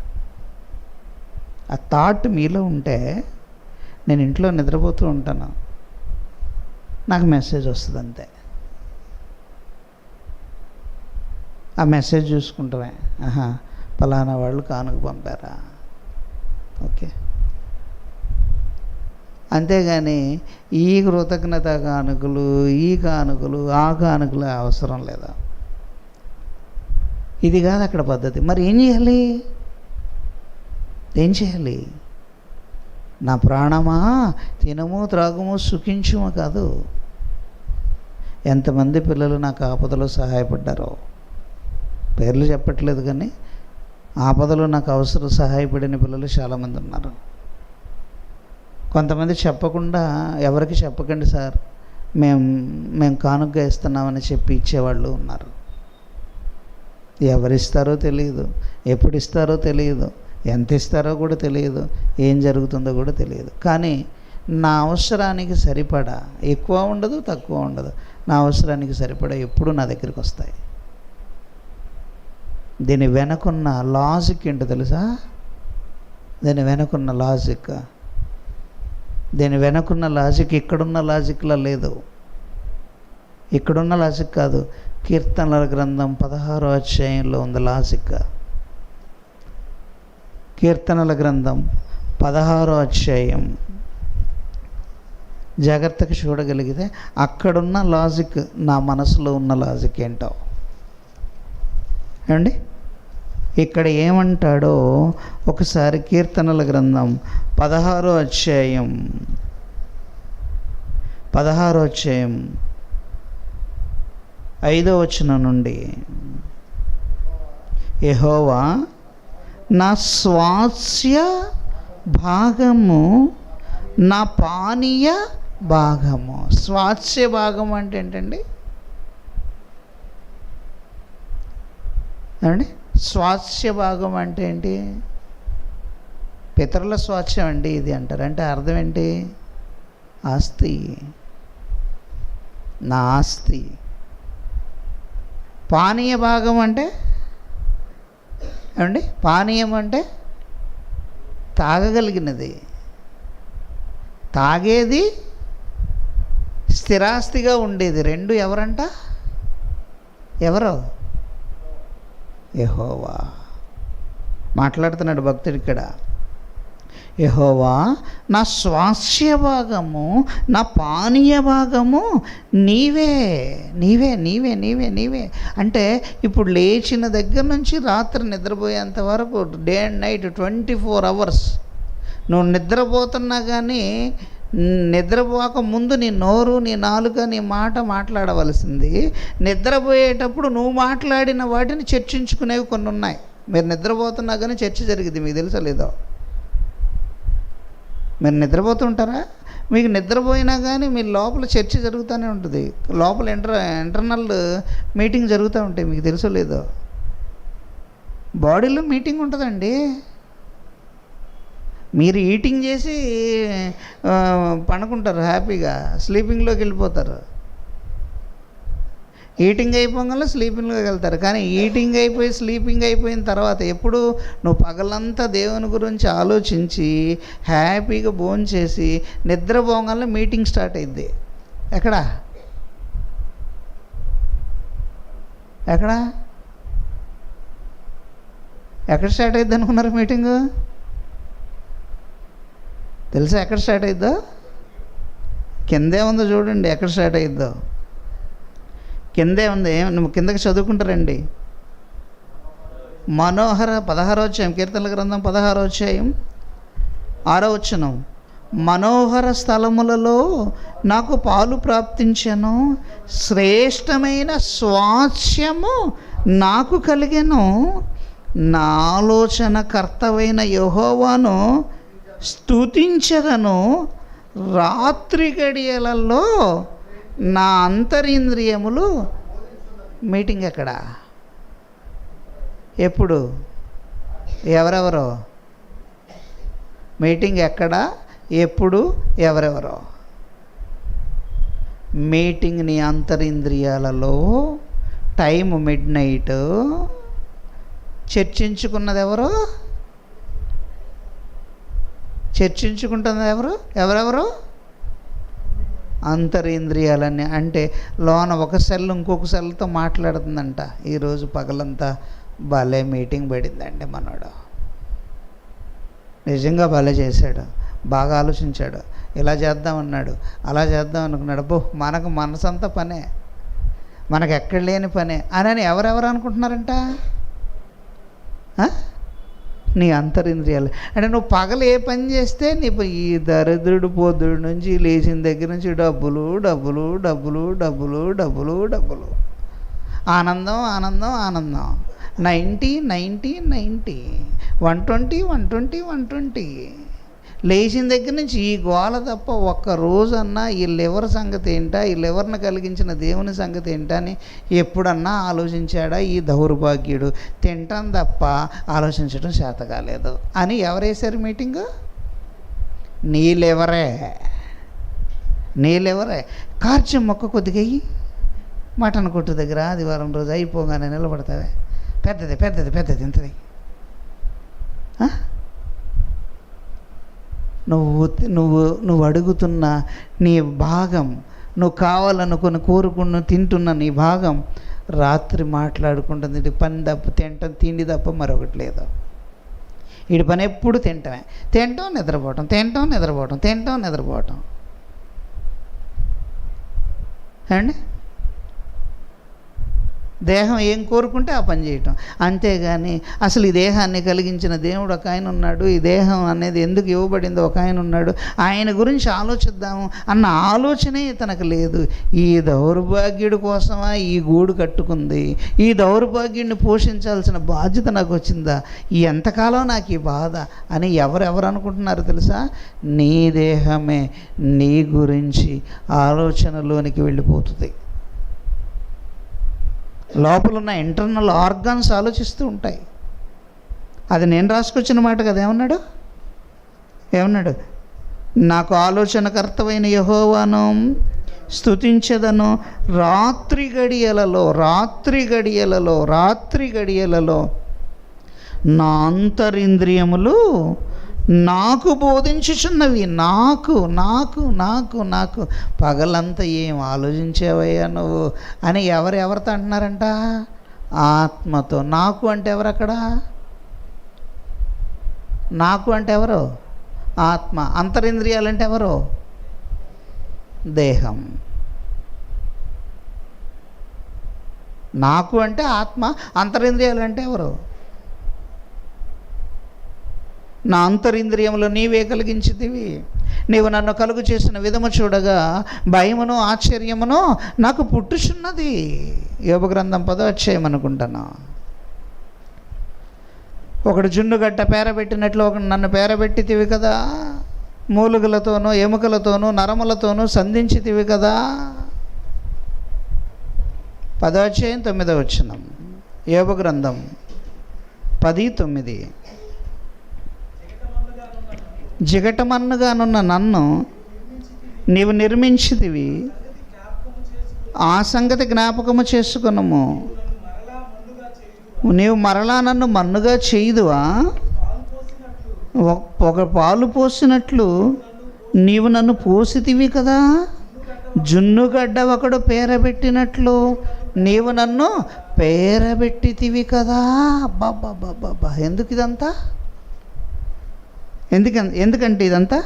ఆ థాట్ మీలో ఉంటే, నేను ఇంట్లో నిద్రపోతూ ఉంటాను, నాకు మెసేజ్ వస్తుంది అంతే. ఆ మెసేజ్ చూసుకుంటామే, పలానా వాళ్ళు కానుక పంపారా, ఓకే. అంతేగాని ఈ కృతజ్ఞత కానుకలు, ఈ కానుకలు, ఆ కానుకలు అవసరం లేదా. ఇది కాదు అక్కడ పద్ధతి. మరి ఏం చేయాలి? నా ప్రాణమా తినము త్రాగుము సుఖించుము కాదు. ఎంతమంది పిల్లలు నాకు ఆపదలో సహాయపడ్డారో, పేర్లు చెప్పట్లేదు కానీ ఆపదలో నాకు అవసరం సహాయపడిన పిల్లలు చాలామంది ఉన్నారు. కొంతమంది చెప్పకుండా, ఎవరికి చెప్పకండి సార్, మేము కానుకగా ఇస్తున్నామని చెప్పి ఇచ్చేవాళ్ళు ఉన్నారు. ఎవరిస్తారో తెలియదు, ఎప్పుడు ఇస్తారో తెలియదు, ఎంత ఇస్తారో కూడా తెలియదు, ఏం జరుగుతుందో కూడా తెలియదు. కానీ నా అవసరానికి సరిపడా, ఎక్కువ ఉండదు తక్కువ ఉండదు, నా అవసరానికి సరిపడా ఎప్పుడు నా దగ్గరికి వస్తాయి. దీని వెనకున్న లాజిక్ ఏంటో తెలుసా? దీని వెనకున్న లాజిక్ ఇక్కడున్న లాజిక్లా లేదు. ఇక్కడున్న లాజిక్ కాదు, కీర్తనల గ్రంథం 16వ అధ్యాయంలో ఉంది లాజిక్. కీర్తనల గ్రంథం 16వ అధ్యాయం జాగ్రత్తగా చూడగలిగితే అక్కడున్న లాజిక్ నా మనసులో ఉన్న లాజిక్ ఏంటో. ఏమండి, ఇక్కడ ఏమంటాడో ఒకసారి కీర్తనల గ్రంథం 16వ అధ్యాయం 5వ వచనం నుండి, యెహోవా నా స్వాస్య భాగము, నా పానీయ భాగము. స్వాస్య భాగం అంటే ఏంటండి? అండి, స్వాస్య భాగం అంటే ఏంటి? పితరుల స్వాస్యం అండి ఇది అంటారు. అంటే అర్థం ఏంటి? ఆస్తి, నా ఆస్తి. పానీయ భాగం అంటే ఏమండి? పానీయం అంటే తాగగలిగినది, తాగేది, స్థిరాస్తిగా ఉండేది. రెండు ఎవరంట? ఎవరో? యెహోవా మాట్లాడుతున్నాడు భక్తుడు ఇక్కడ. యెహోవా నా స్వాస్య భాగము, నా పానీయ భాగము నీవే నీవే నీవే నీవే నీవే. అంటే ఇప్పుడు లేచిన దగ్గర నుంచి రాత్రి నిద్రపోయేంత వరకు, డే అండ్ నైట్ 24 hours నువ్వు నిద్రపోతున్నా కానీ నిద్రపోక ముందు నీ నోరు, నీ నాలుక, నీ మాట మాట్లాడవలసింది. నిద్రపోయేటప్పుడు నువ్వు మాట్లాడిన వాటిని చర్చించుకునేవి కొన్ని ఉన్నాయి. మీరు నిద్రపోతున్నా కానీ చర్చ జరిగింది, మీకు తెలుసా లేదో? మీరు నిద్రపోతుంటారా? మీకు నిద్రపోయినా కానీ మీ లోపల చర్చ జరుగుతూనే ఉంటుంది. లోపల ఇంటర్నల్ మీటింగ్ జరుగుతూ ఉంటాయి, మీకు తెలుసో లేదో? బాడీలో మీటింగ్ ఉంటుందండి. మీరు ఈటింగ్ చేసి పడుకుంటారు, హ్యాపీగా స్లీపింగ్లోకి వెళ్ళిపోతారు. ఈటింగ్ అయిపోగానే స్లీపింగ్లోకి వెళ్తారు. కానీ ఈటింగ్ అయిపోయి స్లీపింగ్ అయిపోయిన తర్వాత ఎప్పుడు నువ్వు పగలంతా దేవుని గురించి ఆలోచించి హ్యాపీగా భోంచేసి నిద్రపోగానే మీటింగ్ స్టార్ట్ అయింది. ఎక్కడ స్టార్ట్ అయింది అనుకున్నారు మీటింగు? తెలుసా ఎక్కడ స్టార్ట్ అయిద్దో? కిందే ఉందో చూడండి, ఎక్కడ స్టార్ట్ అయిద్దో. కిందే ఉంది, నువ్వు కిందకి చదువుకుంటారండి. మనోహర 16వ అధ్యాయం, కీర్తనల గ్రంథం 16వ అధ్యాయం 6వ వచనం. మనోహర స్థలములలో నాకు పాలు ప్రాప్తించెను, శ్రేష్టమైన స్వాస్యము నాకు కలిగెను. నా ఆలోచన కర్తవైన యెహోవాను స్తుతించెదను. రాత్రి గడియలలో నా అంతరింద్రియములు. మీటింగ్ ఎక్కడ? ఎప్పుడు? ఎవరెవరో? మీటింగ్ ఎక్కడ? ఎప్పుడు? ఎవరెవరో? మీటింగ్ నీ అంతరింద్రియాలలో. Time midnight. చర్చించుకున్నది ఎవరు? చర్చించుకుంటుంది ఎవరెవరు? అంతరింద్రియాలన్నీ. అంటే లోన ఒక సెల్ ఇంకొక సెల్తో మాట్లాడుతుందంట. ఈరోజు పగలంతా భలే మీటింగ్ పడిందండి మనోడు. నిజంగా భలే చేశాడు, బాగా ఆలోచించాడు. ఇలా చేద్దామన్నాడు, అలా చేద్దాం అనుకున్నాడు. మనకు మనసంతా పనే, మనకు ఎక్కడ లేని పనే అని ఎవరెవరు అనుకుంటున్నారంట? నీ అంతరింద్రియాలు. అంటే నువ్వు పగలు ఏ పని చేస్తే నీ ఈ దరిద్రుడు పొద్దుడు నుంచి లేచిన దగ్గర నుంచి డబ్బులు డబ్బులు డబ్బులు డబ్బులు డబ్బులు డబ్బులు, ఆనందం ఆనందం ఆనందం, 90 90 90, 120 120 120. లేచిన దగ్గర నుంచి ఈ గోల తప్ప ఒక్క రోజన్నా ఈ లివర్ సంగతి ఏంటా, ఈ లివర్ని కలిగించిన దేవుని సంగతి ఏంటా అని ఎప్పుడన్నా ఆలోచించాడా ఈ దౌర్భాగ్యుడు? తింటాం తప్ప ఆలోచించడం చేత కాలేదు అని ఎవరేశారు మీటింగు? నీ లివరే. కార్చం మొక్క కొద్దిగా అయ్యి మటన్ కొట్టు దగ్గర ఆదివారం రోజు అయిపోగానే నిలబడతావే, పెద్దది ఇంతది. నువ్వు అడుగుతున్న నీ భాగం, నువ్వు కావాలనుకుని కోరుకున్న తింటున్న నీ భాగం రాత్రి మాట్లాడుకుంటుంది. ఇది పని తప్ప తింటాం, తిండి తప్ప మరొకటి లేదు. వీడి పని ఎప్పుడు తింటాం నిద్రపోవటం. అండి దేహం ఏం కోరుకుంటే ఆ పని చేయటం, అంతేగాని అసలు ఈ దేహాన్ని కలిగించిన దేవుడు ఒక ఆయన ఉన్నాడు, ఈ దేహం అనేది ఎందుకు ఇవ్వబడిందో ఒక ఆయన ఉన్నాడు, ఆయన గురించి ఆలోచిద్దాము అన్న ఆలోచనే తనకు లేదు. ఈ దౌర్భాగ్యుడి కోసమా ఈ గూడు కట్టుకుంది? ఈ దౌర్భాగ్యుడిని పోషించాల్సిన బాధ్యత నాకు వచ్చిందా? ఎంతకాలం నాకు ఈ బాధ అని ఎవరెవరు అనుకుంటున్నారు తెలుసా? నీ దేహమే నీ గురించి ఆలోచనలోనికి వెళ్ళిపోతుంది. లోపలున్న ఇంటర్నల్ ఆర్గాన్స్ ఆలోచిస్తూ ఉంటాయి. అది నేను రాసుకొచ్చిన మాట కదా. ఏమన్నాడు? నాకు ఆలోచనకర్తవైన యెహోవాను స్తుతించెదను. రాత్రి గడియలలో నా అంతరింద్రియములు నాకు బోధించుచున్నవి. నాకు పగలంతా ఏం ఆలోచించావయ్యా నువ్వు అని ఎవరితో అంటున్నారంట? ఆత్మతో. నాకు అంటే ఎవరు అక్కడ? నాకు అంటే ఎవరు? ఆత్మ. అంతరింద్రియాలు అంటే ఎవరు? దేహం. నాకు అంటే ఆత్మ, అంతరింద్రియాలు అంటే ఎవరు? నా అంతరింద్రియములు నీవే కలిగించితివి. నీవు నన్ను కలుగు చేసిన విధము చూడగా భయమును ఆశ్చర్యమును నాకు పుట్టుచున్నది. యోబు గ్రంథం 10వ అధ్యాయం అనుకుంటాను. ఒకడు జున్నుగడ్డ పేరబెట్టినట్లు ఒకడు నన్ను పేరబెట్టితివి కదా, మూలుగులతోనూ ఎముకలతోనూ నరములతోనూ సంధించితివి కదా. 10వ అధ్యాయం 9వ వచనం, యోబు గ్రంథం 10:9. జిగటమన్నుగానున్న నన్ను నీవు నిర్మించితివి, ఆ సంగతి జ్ఞాపకము చేసుకొనుము. నీవు మరలా నన్ను మన్నుగా చేయుదువా? ఒక పాలు పోసినట్లు నీవు నన్ను పోసితివి కదా. జున్నుగడ్డ ఒకడు పేరబెట్టినట్లు నీవు నన్ను పేరబెట్టితివి కదా. అబ్బాబ్బాబ్బాబ్బా, ఎందుకు ఇదంతా? ఎందుకంటే ఇదంతా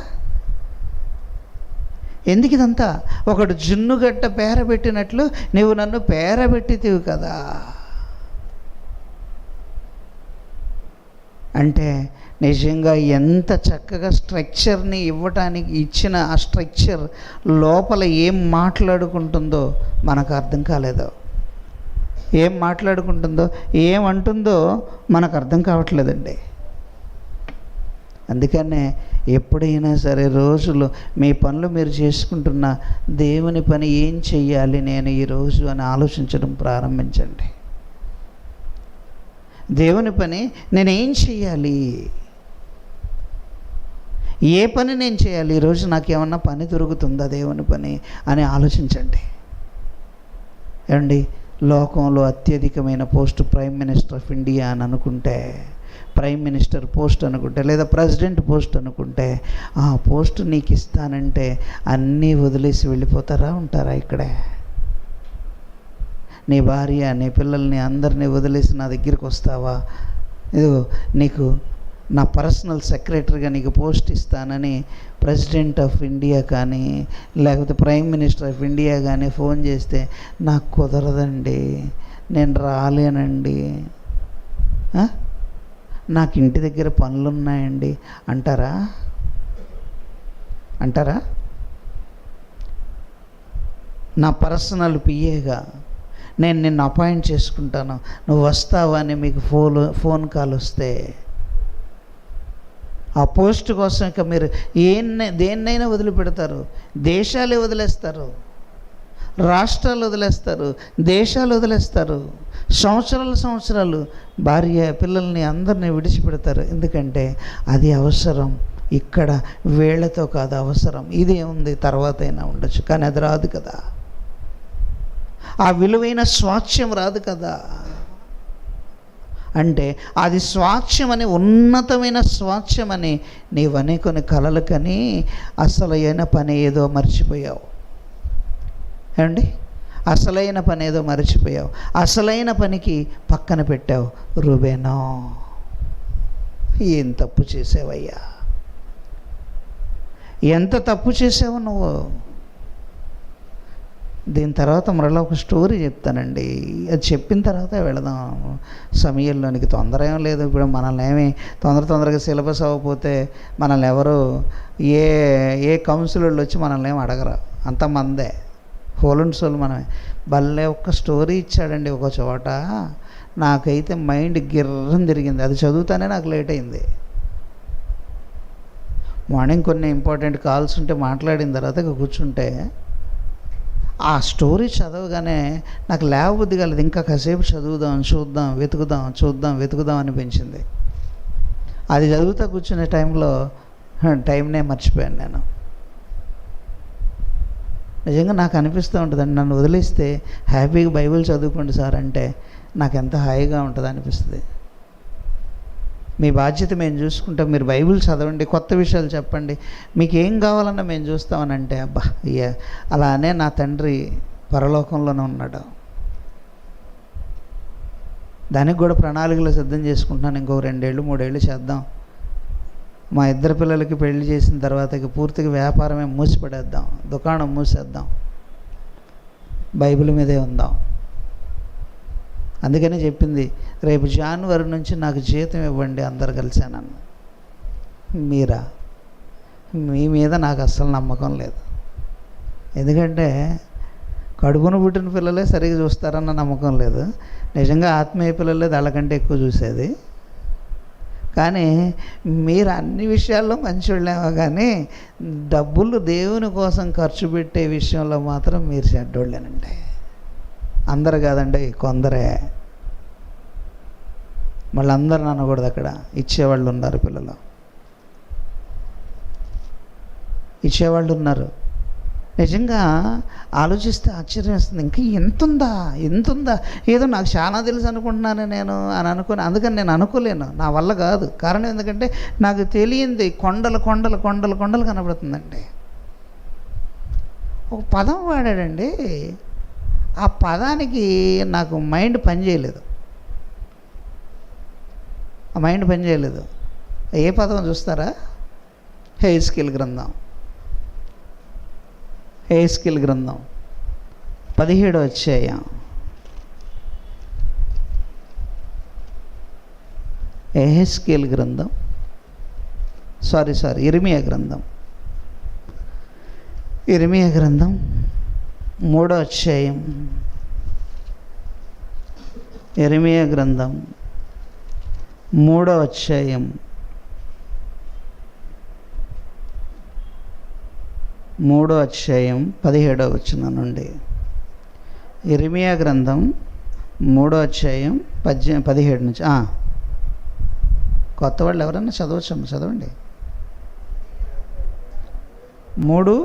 ఎందుకు ఇదంతా? ఒకడు జున్నుగడ్డ పేరబెట్టినట్లు నీవు నన్ను పేరబెట్టితివి కదా. అంటే నిజంగా ఎంత చక్కగా స్ట్రక్చర్ని ఇవ్వటానికి ఇచ్చిన ఆ స్ట్రక్చర్ లోపల ఏం మాట్లాడుకుంటుందో మనకు అర్థం కాలేదో, ఏం మాట్లాడుకుంటుందో ఏమంటుందో మనకు అర్థం కావట్లేదండి. అందుకనే ఎప్పుడైనా సరే రోజులో మీ పనులు మీరు చేసుకుంటున్న దేవుని పని ఏం చెయ్యాలి నేను ఈరోజు అని ఆలోచించడం ప్రారంభించండి. దేవుని పని నేనేం చెయ్యాలి, ఏ పని నేను చేయాలి, ఈరోజు నాకేమన్నా పని దొరుకుతుందా దేవుని పని అని ఆలోచించండి. ఏమండి, లోకంలో అత్యధికమైన post prime minister of India అని అనుకుంటే, ప్రైమ్ మినిస్టర్ పోస్ట్ అనుకుంటే, లేదా ప్రెసిడెంట్ పోస్ట్ అనుకుంటే, ఆ పోస్ట్ నీకు ఇస్తానంటే అన్నీ వదిలేసి వెళ్ళిపోతారా, ఉంటారా ఇక్కడే? నీ భార్య నీ పిల్లల్ని అందరినీ వదిలేసి నా దగ్గరికి వస్తావా? ఇదిగో నీకు నా పర్సనల్ సెక్రటరీగా నీకు పోస్ట్ ఇస్తానని ప్రెసిడెంట్ ఆఫ్ ఇండియా కానీ లేకపోతే ప్రైమ్ మినిస్టర్ ఆఫ్ ఇండియా కానీ ఫోన్ చేస్తే నాకు కుదరదండి, నేను రాలేనండి, నాకు ఇంటి దగ్గర పనులున్నాయండి అంటారా? నా పర్సనల్ పిఏగా నేను నిన్ను అపాయింట్ చేసుకుంటాను, నువ్వు వస్తావా అని మీకు ఫోన్ కాల్ వస్తే ఆ పోస్ట్ కోసం ఇక మీరు దేన్నైనా వదిలిపెడతారు. దేశాలే వదిలేస్తారు, రాష్ట్రాలు వదిలేస్తారు, దేశాలు వదిలేస్తారు, సంవత్సరాలు భార్య పిల్లల్ని అందరినీ విడిచిపెడతారు. ఎందుకంటే అది అవసరం, ఇక్కడ వేళ్లతో కాదు అవసరం. ఇది ఉంది, తర్వాత అయినా ఉండొచ్చు, కానీ అది రాదు కదా. ఆ విలువైన స్వాస్థ్యం రాదు కదా. అంటే అది స్వాస్థ్యమని, ఉన్నతమైన స్వాస్థ్యమని నీవనే కొన్ని కలలు కని అసలైన పని ఏదో మర్చిపోయావు. ఏమండి, అసలైన పని ఏదో మర్చిపోయావు, అసలైన పనికి పక్కన పెట్టావు. రూబేనో, ఏం తప్పు చేసావయ్యా, ఎంత తప్పు చేసావు నువ్వు. దీని తర్వాత మరలా ఒక స్టోరీ చెప్తానండి, అది చెప్పిన తర్వాత వెళదాం సమయంలోనికి. తొందర ఏం లేదు. ఇప్పుడు మనల్ని ఏమి తొందరగా సిలబస్ అవ్వకపోతే మనల్ని ఎవరు ఏ కౌన్సిలర్లు వచ్చి మనల్ని ఏమి అడగరు, అంత మందే హోల్ అండ్ సోల్ మనమే. భలే ఒక్క స్టోరీ ఇచ్చాడండి ఒక చోట, నాకైతే మైండ్ గిర్రం తిరిగింది. అది చదువుతానే నాకు లేట్ అయింది. మార్నింగ్ కొన్ని ఇంపార్టెంట్ కాల్స్ ఉంటే మాట్లాడిన తర్వాత ఇక కూర్చుంటే ఆ స్టోరీ చదవగానే నాకు లేవబుద్ధి కాలేదు. ఇంకా కాసేపు చూద్దాం వెతుకుదాం అనిపించింది. అది చదువుతా కూర్చునే టైంనే మర్చిపోయాను నేను. నిజంగా నాకు అనిపిస్తూ ఉంటుందండి, నన్ను వదిలేస్తే హ్యాపీగా బైబిల్ చదువుకోండి సార్ అంటే నాకు ఎంత హాయిగా ఉంటుంది అనిపిస్తుంది. మీ బాధ్యత మేము చూసుకుంటాం, మీరు బైబిల్ చదవండి, కొత్త విషయాలు చెప్పండి, మీకు ఏం కావాలన్నా మేము చూస్తామని అంటే అబ్బా అయ్యా, అలానే నా తండ్రి పరలోకంలోనే ఉన్నాడు. దానికి కూడా ప్రణాళికలు సిద్ధం చేసుకుంటున్నాను. ఇంకో 2-3 ఏళ్ళు చేద్దాం. మా ఇద్దరు పిల్లలకి పెళ్లి చేసిన తర్వాత ఇక పూర్తిగా వ్యాపారమే మూసిపడేద్దాం, దుకాణం మూసేద్దాం, బైబిల్ మీదే ఉందాం. అందుకనే చెప్పింది, రేపు జనవరి నుంచి నాకు జీతం ఇవ్వండి అందరు కలిసానన్న. మీరా మీ మీద నాకు అస్సలు నమ్మకం లేదు. ఎందుకంటే కడుపును పుట్టిన పిల్లలే సరిగ్గా చూస్తారన్న నమ్మకం లేదు. నిజంగా ఆత్మీయ పిల్లలే వాళ్ళకంటే ఎక్కువ చూసేది. కానీ మీరు అన్ని విషయాల్లో మంచివాళ్ళేమో, కానీ డబ్బులు దేవుని కోసం ఖర్చు పెట్టే విషయంలో మాత్రం మీరు చెడ్డోళ్ళేనండి. అందరు కాదండి, కొందరే. మళ్ళీ అందరు అనకూడదు, అక్కడ ఇచ్చేవాళ్ళు ఉన్నారు, పిల్లలు ఇచ్చేవాళ్ళు ఉన్నారు. నిజంగా ఆలోచిస్తే ఆశ్చర్యం వేస్తుంది. ఇంకా ఎంతుందా ఏదో నాకు చాలా తెలుసు అనుకుంటున్నాను నేను అని అనుకుని, అందుకని నేను అనుకోలేను, నా వల్ల కాదు. కారణం ఎందుకంటే నాకు తెలియంది కొండలు కొండలు కొండలు కొండలు కనబడుతుందండి. ఒక పదం వాడాడండి, ఆ పదానికి నాకు మైండ్ పనిచేయలేదు. ఆ మైండ్ పనిచేయలేదు. ఏ పదం చూస్తారా? హెస్కేల్ గ్రంథం 17వ అధ్యాయం. యెహెజ్కేలు గ్రంథం ఇర్మియా గ్రంథం 3వ అధ్యాయం. ఇర్మియా గ్రంథం 3వ అధ్యాయం 17వ వచనం నుండి. ఇర్మియా గ్రంథం 3వ అధ్యాయం 17 నుంచి. కొత్త వాళ్ళు ఎవరన్నా చదవచ్చమ్మా, చదవండి. 3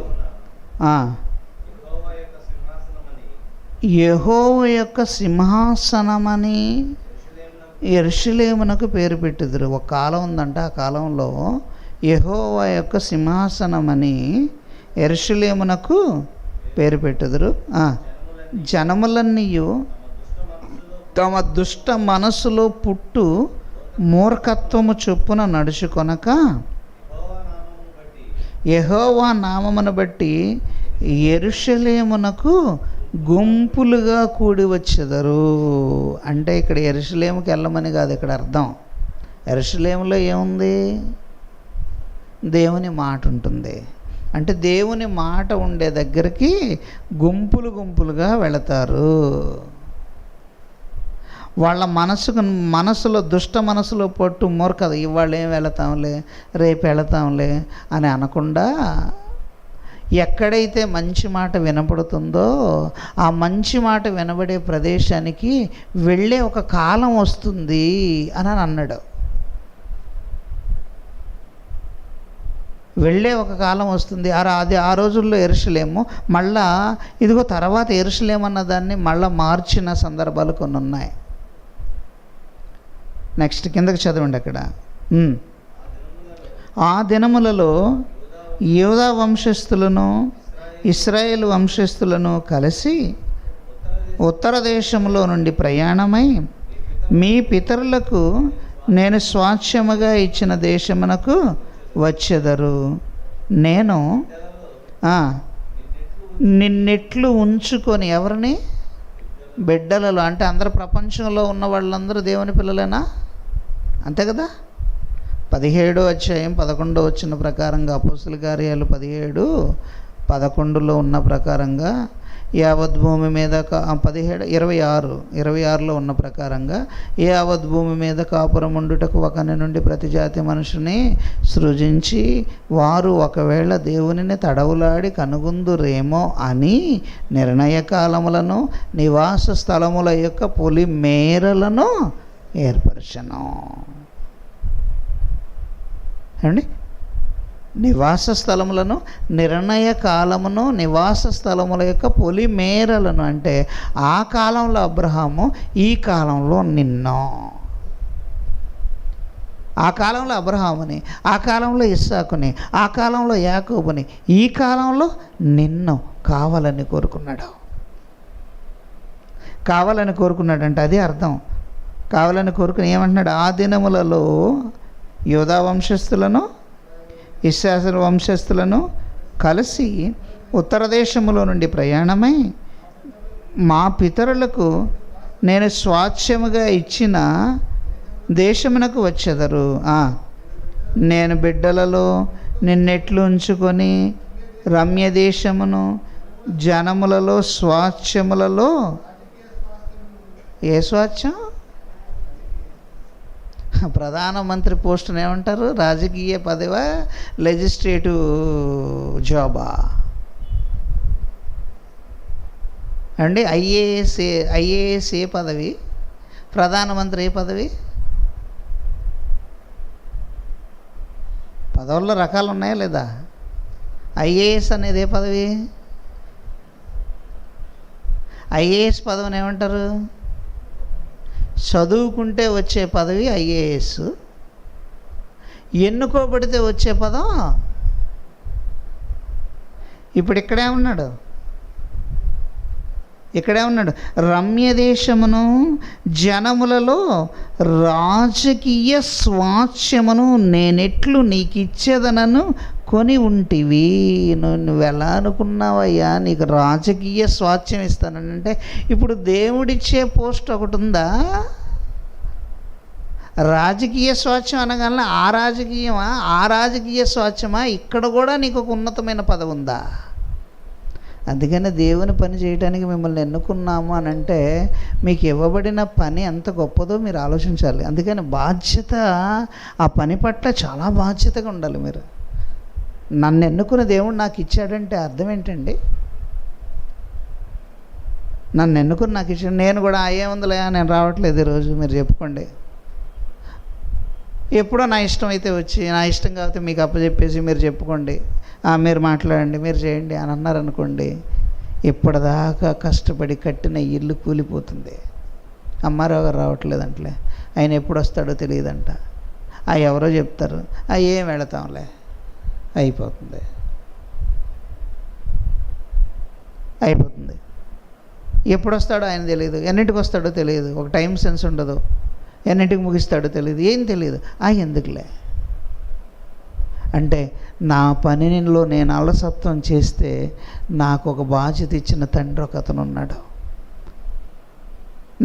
యెహోవా యొక్క సింహాసనమని యెరూషలేమునకు పేరు పెట్టుదురు. ఒక కాలం ఉందంట, ఆ కాలంలో యెహోవా యొక్క సింహాసనమని యెరూషలేమునకు పేరు పెట్టుదురు. జనములన్నీయు తమ దుష్ట మనసులో పుట్టు మూర్ఖత్వము చొప్పున నడుచుకొనక యెహోవా నామమును బట్టి యెరూషలేమునకు గుంపులుగా కూడి వచ్చెదరు. అంటే ఇక్కడ యెరూషలేముకి వెళ్ళమని కాదు ఇక్కడ అర్థం. యెరూషలేములో ఏముంది? దేవుని మాట ఉంటుంది. అంటే దేవుని మాట ఉండే దగ్గరికి గుంపులు గుంపులుగా వెళతారు. వాళ్ళ మనసులో దుష్ట మనసులో పట్టు మూర్ఖత, ఇవాళ ఏం వెళతాంలే, రేపు వెళతాంలే అని అనకుండా ఎక్కడైతే మంచి మాట వినపడుతుందో ఆ మంచి మాట వినబడే ప్రదేశానికి వెళ్ళే ఒక కాలం వస్తుంది అని అన్నాడు. వెళ్ళే ఒక కాలం వస్తుంది. ఆ రోజుల్లో యెరూషలేము మళ్ళా ఇదిగో తర్వాత యెరూషలేము అన్న దాన్ని మళ్ళీ మార్చిన సందర్భాలు కొన్ని ఉన్నాయి. నెక్స్ట్ కిందకి చదవండి అక్కడ. ఆ దినములలో యూదా వంశస్థులను ఇశ్రాయేలు వంశస్థులను కలిసి ఉత్తర దేశంలో నుండి ప్రయాణమై మీ పితరులకు నేను స్వాస్థ్యముగా ఇచ్చిన దేశమునకు వచ్చెదరు. నేను నిన్నెట్లు ఉంచుకొని, ఎవరిని? బిడ్డలలో. అంటే అందరు ప్రపంచంలో ఉన్న వాళ్ళందరూ దేవుని పిల్లలేనా? అంతే కదా. 17వ అధ్యాయం 11వ వచనం ప్రకారంగా, అపోస్తలుల కార్యాలు 17:11 ఉన్న ప్రకారంగా యావత్ భూమి మీద 26లో ఉన్న ప్రకారంగా యావత్ భూమి మీద కాపురం ఉండుటకు ఒకని నుండి ప్రతి జాతి మనుషుని సృజించి వారు ఒకవేళ దేవునిని తడవులాడి కనుగొందురేమో అని నిర్ణయ కాలములను నివాస స్థలముల యొక్క పొలి మేరలను ఏర్పరచను. ఏమండి? నివాస స్థలములను, నిర్ణయ కాలమును, నివాస స్థలముల యొక్క పొలి మేరలను. అంటే ఆ కాలంలో అబ్రహాము, ఈ కాలంలో నిన్ను, ఆ కాలంలో అబ్రహాముని, ఆ కాలంలో ఇస్సాకుని, ఆ కాలంలో యాకోబుని, ఈ కాలంలో నిన్ను కావాలని కోరుకున్నాడు. కావాలని కోరుకున్నాడంటే అది అర్థం. కావాలని కోరుకుని ఏమంటున్నాడు? ఆ దినములలో యూదా వంశస్థులను ఇశ్రాయేలు వంశస్థులను కలిసి ఉత్తర దేశములో నుండి ప్రయాణమై మా పితరులకు నేను స్వాస్థ్యముగా ఇచ్చిన దేశమునకు వచ్చెదరు. నేను బిడ్డలలో నిన్నెట్లు ఉంచుకొని రమ్య దేశమును జనములలో స్వాస్థ్యములలో. ఏ స్వాస్థ్యం? ప్రధానమంత్రి పోస్టును ఏమంటారు? రాజకీయ పదవా, లెజిస్లేటివ్ జాబా అండి? ఐఏఎస్ ఏ పదవి? ప్రధానమంత్రి ఏ పదవి? పదవుల్లో రకాలు ఉన్నాయా లేదా? ఐఏఎస్ అనేది ఏ పదవి? ఐఏఎస్ పదవిని ఏమంటారు? చదువుకుంటే వచ్చే పదవి ఐఏఎస్. ఎన్నుకోబడితే వచ్చే పదం. ఇప్పుడు ఇక్కడే ఉన్నాడు రమ్య దేశమును జనములలో రాజకీయ స్వాస్థ్యమును నేనెట్లు నీకు ఇచ్చేదనను కొని ఉంటివి. నువ్వు ఎలా అనుకున్నావయ్యా నీకు రాజకీయ స్వాస్థ్యం ఇస్తానంటే? ఇప్పుడు దేవుడిచ్చే పోస్ట్ ఒకటి ఉందా? రాజకీయ స్వాస్థ్యం అనగానే ఆ రాజకీయ స్వాస్థ్యమా? ఇక్కడ కూడా నీకు ఒక ఉన్నతమైన పదవి ఉందా? అందుకని దేవుని పని చేయడానికి మిమ్మల్ని ఎన్నుకున్నాము అని అంటే మీకు ఇవ్వబడిన పని ఎంత గొప్పదో మీరు ఆలోచించాలి. అందుకని బాధ్యత, ఆ పని పట్ల చాలా బాధ్యతగా ఉండాలి మీరు. నన్ను ఎన్నుకున్న దేవుడు నాకు ఇచ్చాడంటే అర్థం ఏంటండి? నన్ను ఎన్నుకుని నాకు ఇచ్చాడు, నేను కూడా ఏముందిలే నేను రావట్లేదు ఈరోజు మీరు చెప్పుకోండి. ఎప్పుడో నా ఇష్టం అయితే వచ్చి, నా ఇష్టం కాకపోతే మీకు అప్పచెప్పేసి మీరు చెప్పుకోండి, మీరు మాట్లాడండి, మీరు చేయండి అని అన్నారనుకోండి, ఇప్పటిదాకా కష్టపడి కట్టిన ఇల్లు కూలిపోతుంది. అమ్మారావు గారు రావట్లేదంటలే, ఆయన ఎప్పుడు వస్తాడో తెలియదంట. ఎవరో చెప్తారు, ఏం వెళతాంలే, అయిపోతుంది. ఎప్పుడు వస్తాడో ఆయన తెలియదు, ఎన్నింటికి వస్తాడో తెలియదు, ఒక టైం సెన్స్ ఉండదు, ఎన్నింటికి ముగిస్తాడో తెలియదు, ఏం తెలియదు. ఎందుకులే అంటే నా పనిలో నేను అలసత్వం చేస్తే నాకు ఒక బాధ్యత ఇచ్చిన తండ్రి ఒక అతను ఉన్నాడు.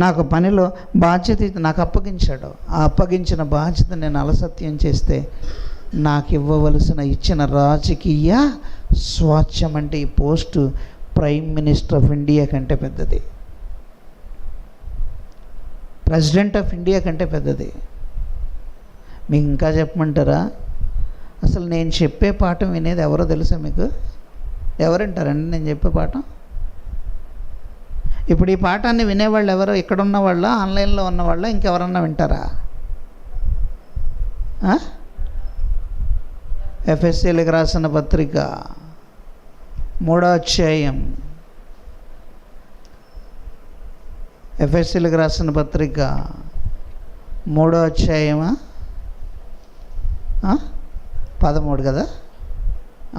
నాకు పనిలో బాధ్యత నాకు అప్పగించాడు. ఆ అప్పగించిన బాధ్యత నేను అలసత్యం చేస్తే నాకు ఇవ్వవలసిన ఇచ్చిన రాజకీయ స్వాస్థ్యం అంటే ఈ post prime minister of India కంటే పెద్దది, ప్రెసిడెంట్ ఆఫ్ ఇండియా కంటే పెద్దది. మీకు ఇంకా చెప్పమంటారా? అసలు నేను చెప్పే పాఠం వినేది ఎవరో తెలుసా మీకు? ఎవరంటారండి నేను చెప్పే పాఠం? ఇప్పుడు ఈ పాఠాన్ని వినేవాళ్ళు ఎవరో? ఇక్కడ ఉన్న వాళ్ళ, ఆన్లైన్లో ఉన్న వాళ్ళ, ఇంకెవరన్నా వింటారా? ఎఫ్ఎస్సీలకు రాసిన పత్రిక 3వ అధ్యాయం, ఎఫ్ఎస్సీలకు రాసిన పత్రిక 3వ అధ్యాయమా 13 కదా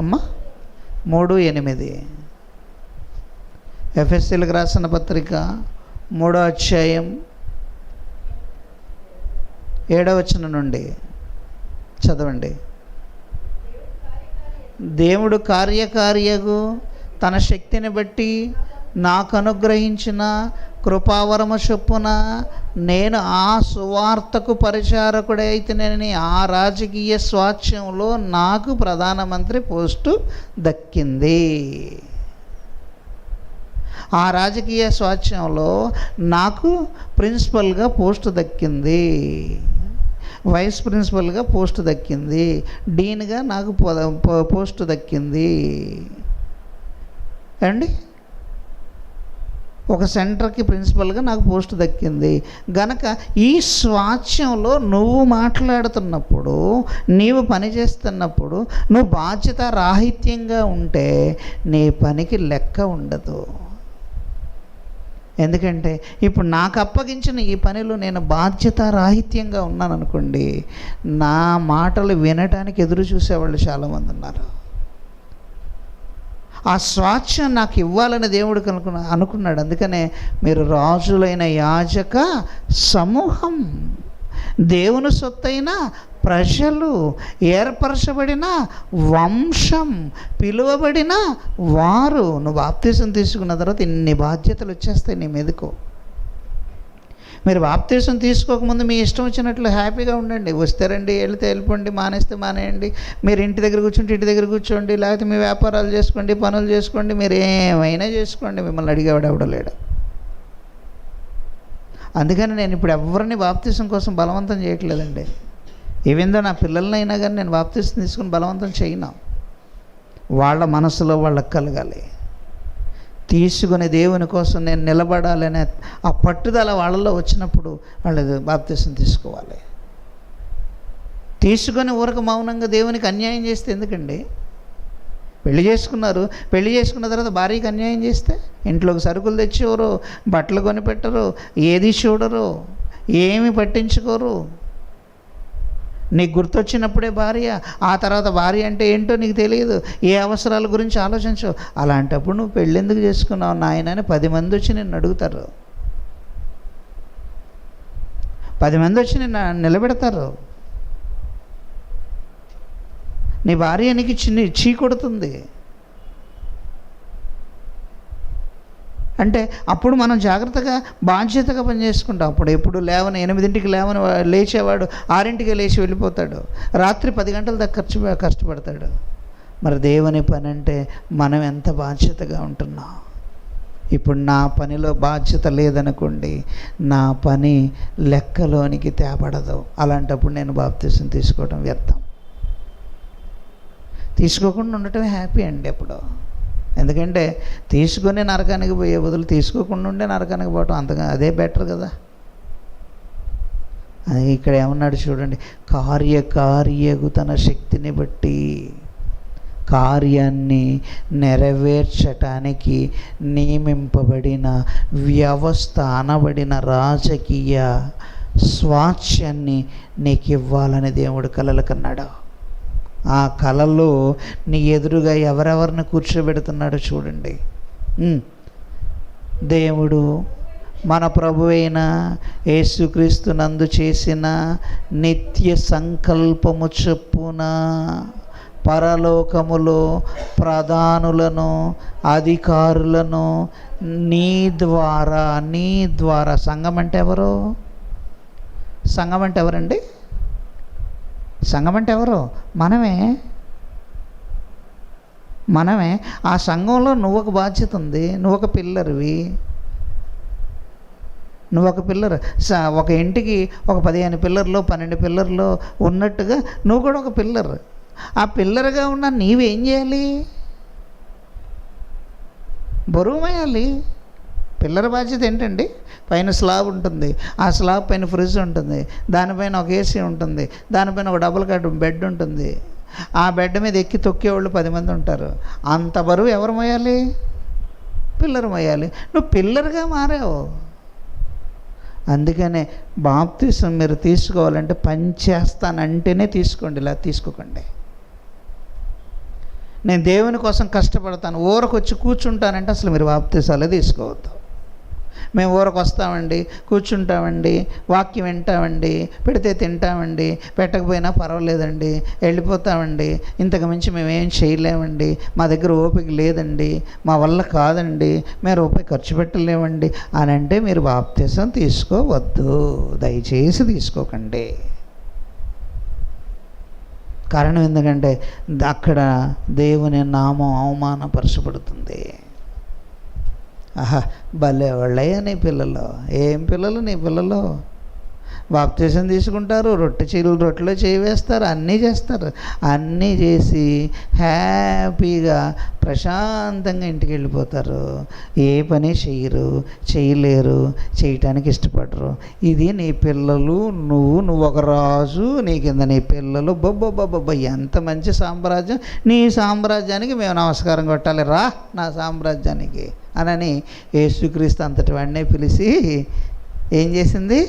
అమ్మ? 3:8. ఎఫ్ఎస్సీలకు రాసిన పత్రిక 3వ అధ్యాయం 7వ వచనం నుండి చదవండి. దేవుడు కార్యకార్యగు తన శక్తిని బట్టి నాకు అనుగ్రహించిన కృపావరము చొప్పున నేను ఆ సువార్తకు పరిచారకుడై అయితేనని ఆ రాజకీయ స్వాస్థ్యంలో నాకు ప్రధానమంత్రి పోస్టు దక్కింది. ఆ రాజకీయ స్వాస్థ్యంలో నాకు ప్రిన్సిపల్గా పోస్టు దక్కింది, వైస్ ప్రిన్సిపల్గా పోస్టు దక్కింది, డీన్గా నాకు పోస్టు దక్కింది అండి. ఒక సెంటర్కి ప్రిన్సిపల్గా నాకు పోస్టు దక్కింది గనక ఈ స్వాస్థ్యంలో నువ్వు మాట్లాడుతున్నప్పుడు, నీవు పనిచేస్తున్నప్పుడు నువ్వు బాధ్యత రాహిత్యంగా ఉంటే నీ పనికి లెక్క ఉండదు. ఎందుకంటే ఇప్పుడు నాకు అప్పగించిన ఈ పనిలో నేను బాధ్యత రాహిత్యంగా ఉన్నాను అనుకోండి, నా మాటలు వినటానికి ఎదురు చూసేవాళ్ళు చాలామంది ఉన్నారు. ఆ స్వాస్థ్యం నాకు ఇవ్వాలని దేవుడు అనుకున్నాడు. అందుకనే మీరు రాజులైన యాజక సమూహం, దేవుని సొత్తైన ప్రజలు, ఏర్పరచబడిన వంశం, పిలువబడిన వారు. నువ్వు బాప్తిసం తీసుకున్న తర్వాత ఇన్ని బాధ్యతలు వచ్చేస్తాయి నీ మీదకు. మీరు బాప్తీసం తీసుకోకముందు మీ ఇష్టం వచ్చినట్లు హ్యాపీగా ఉండండి. వస్తే రండి, వెళితే వెళ్ళిపోండి, మానేస్తే మానేయండి. మీరు ఇంటి దగ్గర కూర్చుంటే ఇంటి దగ్గర కూర్చోండి, లేకపోతే మీ వ్యాపారాలు చేసుకోండి, పనులు చేసుకోండి, మీరు ఏమైనా చేసుకోండి, మిమ్మల్ని అడిగేవాడు ఎవడో లేడు. అందుకని నేను ఇప్పుడు ఎవరిని బాప్తీసం కోసం బలవంతం చేయట్లేదండి. ఏవిందో నా పిల్లలనైనా కానీ నేను బాప్తీసం తీసుకుని బలవంతం చేయను. వాళ్ళ మనసులో వాళ్ళకి కలగాలి. తీసుకుని దేవుని కోసం నేను నిలబడాలనే ఆ పట్టుదల వాళ్ళలో వచ్చినప్పుడు వాళ్ళు బాప్తీసం తీసుకోవాలి. తీసుకొని ఊరక మౌనంగా దేవునికి అన్యాయం చేస్తే ఎందుకండి? పెళ్లి చేసుకున్నారు, పెళ్లి చేసుకున్న తర్వాత భార్యకి అన్యాయం చేస్తే ఇంట్లోకి సరుకులు తెచ్చేవారు, బట్టలు కొనిపెట్టరు, ఏది చూడరు, ఏమి పట్టించుకోరు. నీకు గుర్తొచ్చినప్పుడే భార్య, ఆ తర్వాత భార్య అంటే ఏంటో నీకు తెలియదు, ఏ అవసరాల గురించి ఆలోచించు. అలాంటప్పుడు నువ్వు పెళ్ళెందుకు చేసుకున్నావు నాయన అని 10 మంది వచ్చి నిన్ను అడుగుతారు, 10 మంది వచ్చి నిన్ను నిలబెడతారు. నీ భార్య నీకు చీ కొడుతుంది అంటే అప్పుడు మనం జాగ్రత్తగా బాధ్యతగా పనిచేసుకుంటాం. అప్పుడు ఎప్పుడు 8ంటికి లేచేవాడు 6ంటికి లేచి వెళ్ళిపోతాడు, రాత్రి 10 గంటల దాకా కష్టపడతాడు. మరి దేవుని పని అంటే మనం ఎంత బాధ్యతగా ఉంటున్నాం. ఇప్పుడు నా పనిలో బాధ్యత లేదనుకోండి, నా పని లెక్కలోనికి తేపడదు. అలాంటప్పుడు నేను బాప్తీసం తీసుకోవడం వ్యర్థం. తీసుకోకుండా ఉండటమే హ్యాపీ అండి అప్పుడు. ఎందుకంటే తీసుకొని నరకానికి పోయే బదులు తీసుకోకుండా ఉండే నరకానికి పోవటం అంతగా అదే బెటర్ కదా. అది ఇక్కడ ఏమన్నాడు చూడండి, కార్యగు తన శక్తిని బట్టి కార్యాన్ని నెరవేర్చటానికి నియమింపబడిన వ్యవస్థ అనబడిన రాజకీయ స్వాస్థ్యాన్ని నీకు ఇవ్వాలని దేవుడు కలలు కన్నాడు. ఆ కళలో నీ ఎదురుగా ఎవరెవరిని కూర్చోబెడుతున్నాడో చూడండి. దేవుడు మన ప్రభువైన యేసుక్రీస్తు నందు చేసిన నిత్య సంకల్పము చొప్పున పరలోకములో ప్రధానులను అధికారులను నీ ద్వారా సంఘం అంటే ఎవరు? సంఘం అంటే ఎవరండి? సంఘం అంటే ఎవరు? మనమే. ఆ సంఘంలో నువ్వు ఒక బాధ్యత ఉంది, నువ్వు ఒక పిల్లర్వి. ఒక ఇంటికి ఒక 15 పిల్లర్లు 12 పిల్లర్లు ఉన్నట్టుగా నువ్వు కూడా ఒక పిల్లర్. ఆ పిల్లర్గా ఉన్న నీవేం చేయాలి? బరువు మోయాలి. పిల్లర్ బాధ్యత ఏంటండి? పైన స్లాబ్ ఉంటుంది, ఆ స్లాబ్ పైన ఫ్రిడ్జ్ ఉంటుంది, దానిపైన ఒక ఏసీ ఉంటుంది, దానిపైన ఒక డబుల్ కాట్ బెడ్ ఉంటుంది. ఆ బెడ్ మీద ఎక్కి తొక్కేవాళ్ళు 10 మంది ఉంటారు. అంత బరువు ఎవరు మోయాలి? పిల్లర్ మోయాలి. నువ్వు పిల్లర్గా మారావు. అందుకనే బాప్తీసం మీరు తీసుకోవాలంటే పని చేస్తానంటేనే తీసుకోండి, ఇలా తీసుకోకండి. నేను దేవుని కోసం కష్టపడతాను, ఊరకొచ్చి కూర్చుంటానంటే అసలు మీరు బాప్తీసాలే తీసుకోవద్దు. మేము ఊరకు వస్తామండి, కూర్చుంటామండి, వాక్యం వింటామండి, పెడితే తింటామండి, పెట్టకపోయినా పర్వాలేదండి, వెళ్ళిపోతామండి, ఇంతకు మించి మేమేం చేయలేమండి, మా దగ్గర ఓపిక లేదండి, మా వల్ల కాదండి, మేము రూపాయి ఖర్చు పెట్టలేమండి అని అంటే మీరు బాప్తీసం తీసుకోవద్దు. దయచేసి తీసుకోకండి. కారణం ఎందుకంటే అక్కడ దేవుని నామం అవమానపరచబడుతుంది. భలే వాళ్ళయ్యా నీ పిల్లలు. ఏం పిల్లలు నీ పిల్లలు? బాప్తీసం తీసుకుంటారు, రొట్టెలో చేయి వేస్తారు, అన్నీ చేస్తారు. అన్నీ చేసి హ్యాపీగా ప్రశాంతంగా ఇంటికి వెళ్ళిపోతారు. ఏ పని చేయలేరు, చేయటానికి ఇష్టపడరు. ఇది నీ పిల్లలు. నువ్వు ఒక రాజు, నీ కింద నీ పిల్లలు. బొబ్బ ఎంత మంచి సామ్రాజ్యం. నీ సామ్రాజ్యానికి మేము నమస్కారం కొట్టాలి, రా నా సామ్రాజ్యానికి అని యేసుక్రీస్తు అంతటి వాడినే పిలిచి ఏం చేసింది?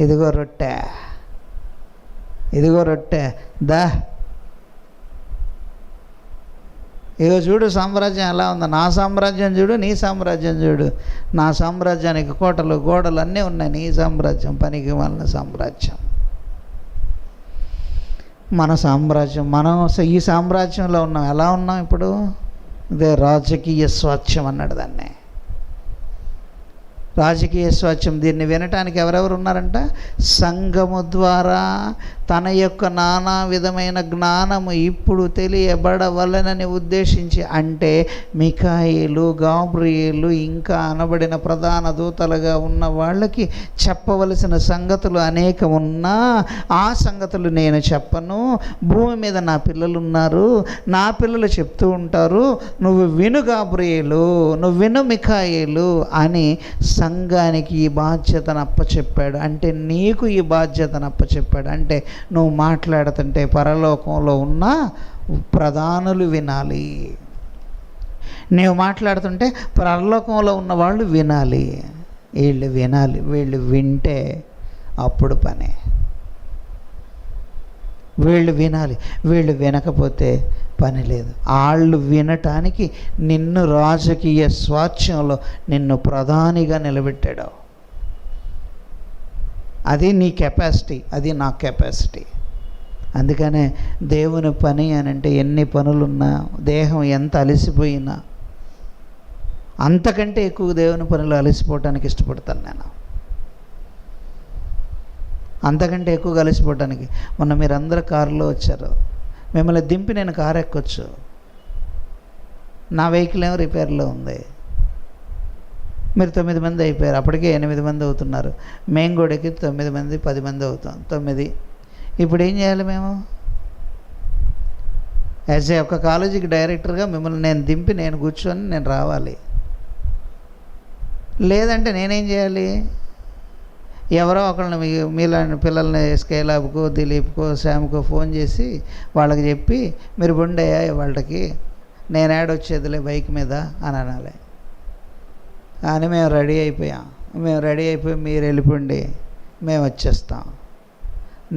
ఇదిగో రొట్టె దా, ఇగో చూడు సామ్రాజ్యం ఎలా ఉందో. నా సామ్రాజ్యం చూడు, నీ సామ్రాజ్యం చూడు. నా సామ్రాజ్యానికి కోటలు గోడలు అన్నీ ఉన్నాయి, నీ సామ్రాజ్యం పనికి మాలిన సామ్రాజ్యం. మన సామ్రాజ్యం, మనం ఈ సామ్రాజ్యంలో ఉన్నాం. ఎలా ఉన్నాం ఇప్పుడు? ఇదే రాజకీయ స్వాస్థ్యం అన్నాడు దాన్ని. రాజకీయ స్వాస్థ్యం. దీన్ని వినటానికి ఎవరెవరు ఉన్నారంట? సంఘము ద్వారా తన యొక్క నానా విధమైన జ్ఞానము ఇప్పుడు తెలియబడవలనని ఉద్దేశించి, అంటే మిఖాయేలు, గాబ్రియేలు ఇంకా అనబడిన ప్రధాన దూతలుగా ఉన్న వాళ్ళకి చెప్పవలసిన సంగతులు అనేక ఉన్నా ఆ సంగతులు నేను చెప్పను. భూమి మీద నా పిల్లలు ఉన్నారు, నా పిల్లలు చెప్తూ ఉంటారు, నువ్వు విను గాబ్రియేలు, నువ్వు విను మిఖాయేలు అని సంఘానికి ఈ బాధ్యతను అప్పచెప్పాడు. అంటే నీకు ఈ బాధ్యతను అప్పచెప్పాడు. అంటే నువ్వు మాట్లాడుతుంటే పరలోకంలో ఉన్న ప్రధానులు వినాలి, నీవు మాట్లాడుతుంటే పరలోకంలో ఉన్న వాళ్ళు వినాలి. వీళ్ళు వినాలి. వీళ్ళు వింటే అప్పుడు పనే. వీళ్ళు వినాలి. వీళ్ళు వినకపోతే పని లేదు. వాళ్ళు వినటానికి నిన్ను రాజకీయ స్వాస్థ్యంలో నిన్ను ప్రధానిగా నిలబెట్టాడు. అది నీ కెపాసిటీ, అది నా కెపాసిటీ. అందుకనే దేవుని పని అని అంటే ఎన్ని పనులున్నా, దేహం ఎంత అలసిపోయినా, అంతకంటే ఎక్కువ దేవుని పనులు అలసిపోవటానికి ఇష్టపడతాను నేను. అంతకంటే ఎక్కువగా అలసిపోవటానికి. మొన్న మీరందరూ కారులో వచ్చారు, మిమ్మల్ని దింపి నేను కారు ఎక్కొచ్చు. నా వెహికల్ ఏమో రిపేర్లో ఉంది. మీరు 9 మంది అయిపోయారు, అప్పటికే 8 మంది అవుతున్నారు. మేము కూడా ఎక్కి 9 మంది 10 మంది అవుతాం. 9. ఇప్పుడు ఏం చేయాలి మేము? యాజ్ ఏ ఒక కాలేజీకి డైరెక్టర్గా మిమ్మల్ని నేను దింపి నేను కూర్చొని నేను రావాలి. లేదంటే నేనేం చేయాలి? ఎవరో ఒకళ్ళని మీలాంటి పిల్లల్ని స్కైలాబ్కో, దిలీప్కో, శ్యామ్కో ఫోన్ చేసి వాళ్ళకి చెప్పి మీరు బుండయ్యా వాళ్ళకి, నేను యాడొచ్చేదిలే బైక్ మీద అని అనాలి. కానీ మేము రెడీ అయిపోయాం. మీరు వెళ్ళిపోండి, మేము వచ్చేస్తాం.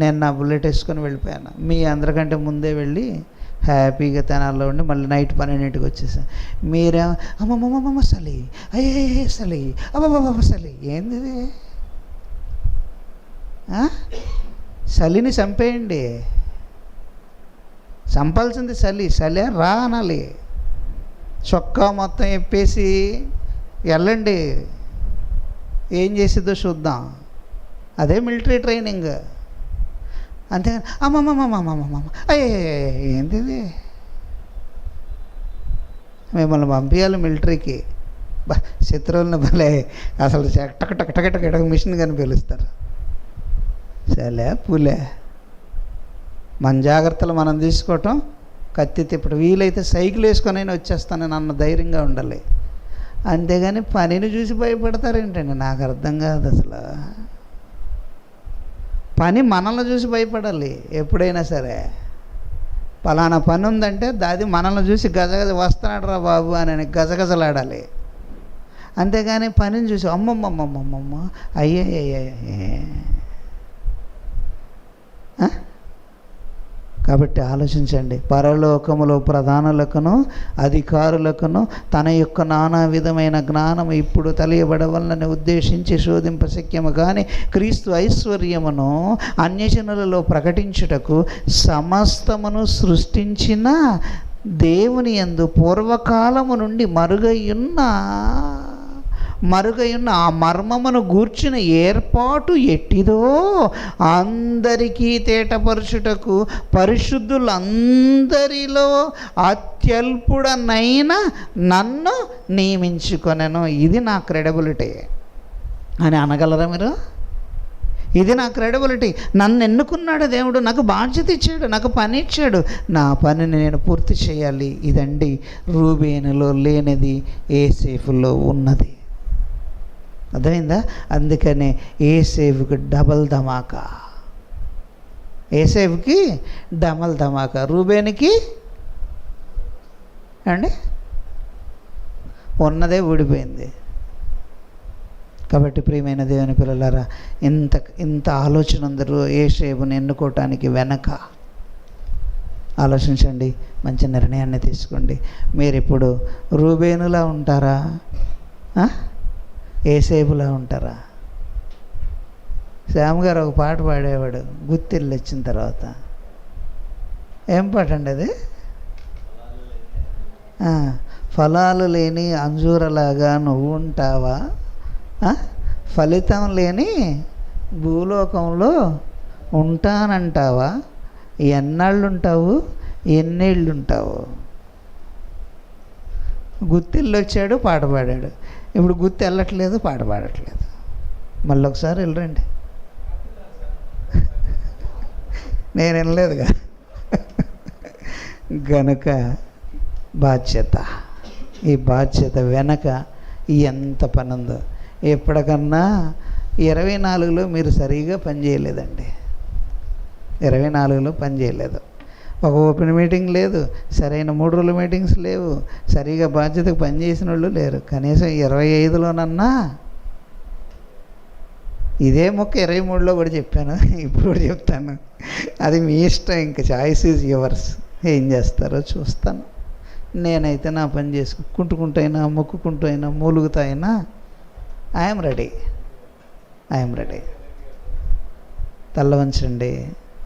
నేను నా బుల్లెట్ వేసుకొని వెళ్ళిపోయాను. మీ అందరికంటే ముందే వెళ్ళి హ్యాపీగా తెనాల్లో ఉండి మళ్ళీ నైట్ 12ంటికి వచ్చేసాను. మీరేమో అమ్మమ్మమ్మ సలి, అయ్యే సలి, అమ్మమ్మ సలి. ఏంది చలిని చంపేయండి. చంపాల్సింది చలి రా అనాలి. చొక్కా మొత్తం ఎప్పేసి వెళ్ళండి, ఏం చేసిద్దో చూద్దాం. అదే మిలిటరీ ట్రైనింగ్. అంతేగాని అమ్మమ్మమ్మమ్మమ్మమ్మ అయ్యే ఏంటి మిమ్మల్ని పంపించాలి మిలిటరీకి. శత్రువులను భలే అసలు టక మిషన్ కానీ పిలుస్తారు. సరే పూలే మన జాగ్రత్తలు మనం తీసుకోవటం, కత్తి తిప్పటం. వీలైతే సైకిల్ వేసుకొని అయినా వచ్చేస్తానని అన్న ధైర్యంగా ఉండాలి. అంతేగాని పనిని చూసి భయపడతారేంటండి? నాకు అర్థం కాదు అసలు. పని మనల్ని చూసి భయపడాలి ఎప్పుడైనా సరే. పలానా పని ఉందంటే అది మనల్ని చూసి గజగజ వస్తున్నాడు రా బాబు అని గజగజలాడాలి. అంతేగాని పనిని చూసి అమ్మమ్మమ్మమ్మమ్మ అయ్యే. కాబట్టి ఆలోచించండి. పరలోకములో ప్రధానులకును అధికారులకును తన యొక్క నానా విధమైన జ్ఞానము ఇప్పుడు తెలియబడవలనని ఉద్దేశించి శోధింపశక్యము కానీ క్రీస్తు ఐశ్వర్యమును అన్యజనులలో ప్రకటించుటకు సమస్తమును సృష్టించిన దేవుని యందు పూర్వకాలము నుండి మరుగయున్న ఆ మర్మమును గూర్చిన ఏర్పాటు ఎట్టిదో అందరికీ తేటపరచుటకు పరిశుద్ధులందరిలో అత్యల్పుడనైన నన్ను నియమించుకొనెను. ఇది నా క్రెడిబిలిటీ అని అనగలరా మీరు? ఇది నా క్రెడిబిలిటీ. నన్ను ఎన్నుకున్నాడు దేవుడు, నాకు బాధ్యత ఇచ్చాడు, నాకు పని ఇచ్చాడు, నా పనిని నేను పూర్తి చేయాలి. ఇదండి రూబేనులో లేనిది యోసేపులో ఉన్నది. అర్థమైందా? అందుకనే యోసేపుకి డబల్ ధమాకా. యోసేపుకి డబల్ ధమాకా, రూబేనికి అండి ఉన్నదే ఊడిపోయింది. కాబట్టి ప్రియమైన దేవుని పిల్లలారా, ఇంత ఆలోచన అందరూ యోసేపుని ఎన్నుకోవటానికి వెనక ఆలోచించండి, మంచి నిర్ణయాన్ని తీసుకోండి. మీరు ఇప్పుడు రూబేనులా ఉంటారా, యోసేపులా ఉంటారా? శ్యామ్ గారు ఒక పాట పాడేవాడు గుత్తిళ్ళు వచ్చిన తర్వాత. ఏం పాట అండి అది? ఫలాలు లేని అంజూరలాగా నువ్వు ఉంటావా, ఫలితం లేని భూలోకంలో ఉంటానంటావా? ఎన్నాళ్ళు ఉంటావు? ఎన్నేళ్ళు ఉంటావు? గుత్తిల్లు వచ్చాడు, పాట పాడాడు. ఇప్పుడు గుత్తి వెళ్ళట్లేదు, పాట పాడట్లేదు. మళ్ళీ ఒకసారి వెళ్ళరండి. నేను వినలేదుగా. గనుక బాధ్యత, ఈ బాధ్యత వెనక ఎంత పని ఉందో. ఎప్పటికన్నా 24లో మీరు సరిగా పని చేయలేదండి. 24లో పని చేయలేదు. ఒక ఓపెన్ మీటింగ్ లేదు, సరైన 3 రోజుల మీటింగ్స్ లేవు, సరిగా బాధ్యతకు పని చేసిన వాళ్ళు లేరు. కనీసం 25లోనన్నా ఇదే మొక్క 23లో కూడా చెప్పాను, ఇప్పుడు కూడా చెప్తాను. అది మీ ఇష్టం, ఇంకా చాయిస్ ఈజ్ యువర్స్. ఏం చేస్తారో చూస్తాను. నేనైతే నా పని చేసుకుంటూ అయినా, మొక్కుకుంటూ అయినా, మూలుగుతా అయినా ఐఎమ్ రెడీ. తల్ల వంచండి,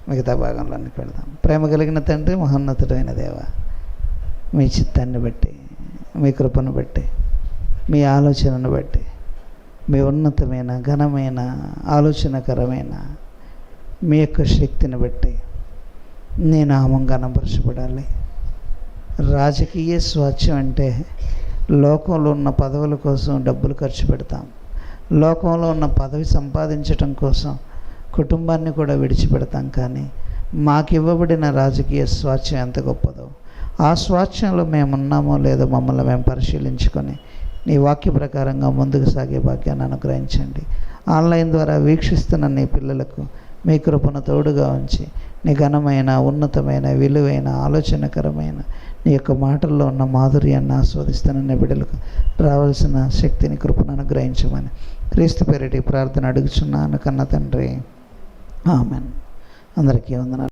మిగతా భాగంలోనికి వెళదాం. ప్రేమ కలిగిన తండ్రి, మహోన్నతుడైన దేవ, మీ చిత్తాన్ని బట్టి, మీ కృపను బట్టి, మీ ఆలోచనను బట్టి, మీ ఉన్నతమైన ఘనమైన ఆలోచనకరమైన మీ యొక్క శక్తిని బట్టి నీ నామం ఘనపరచబడాలి. రాజకీయ స్వాస్థ్యం అంటే లోకంలో ఉన్న పదవుల కోసం డబ్బులు ఖర్చు పెడతాం. లోకంలో ఉన్న పదవి సంపాదించటం కోసం కుటుంబాన్ని కూడా విడిచిపెడతాం. కానీ మాకు ఇవ్వబడిన రాజకీయ స్వాస్థ్యం ఎంత గొప్పదో, ఆ స్వాస్థ్యంలో మేమున్నామో లేదో మమ్మల్ని మేము పరిశీలించుకొని నీ వాక్య ప్రకారంగా ముందుకు సాగే భాగ్యాన్ని అనుగ్రహించండి. ఆన్లైన్ ద్వారా వీక్షిస్తున్న నీ పిల్లలకు మీ కృపను తోడుగా ఉంచి నీ ఘనమైన, ఉన్నతమైన, విలువైన, ఆలోచనకరమైన నీ యొక్క మాటల్లో ఉన్న మాధుర్యాన్ని ఆస్వాదిస్తున్న నీ బిడ్డలకు రావాల్సిన శక్తిని, కృపను అనుగ్రహించమని క్రీస్తు పేరిటి ప్రార్థన అడుగుచున్నాను కన్న తండ్రి. ఆమెన్. అందరికీ వందనాలు.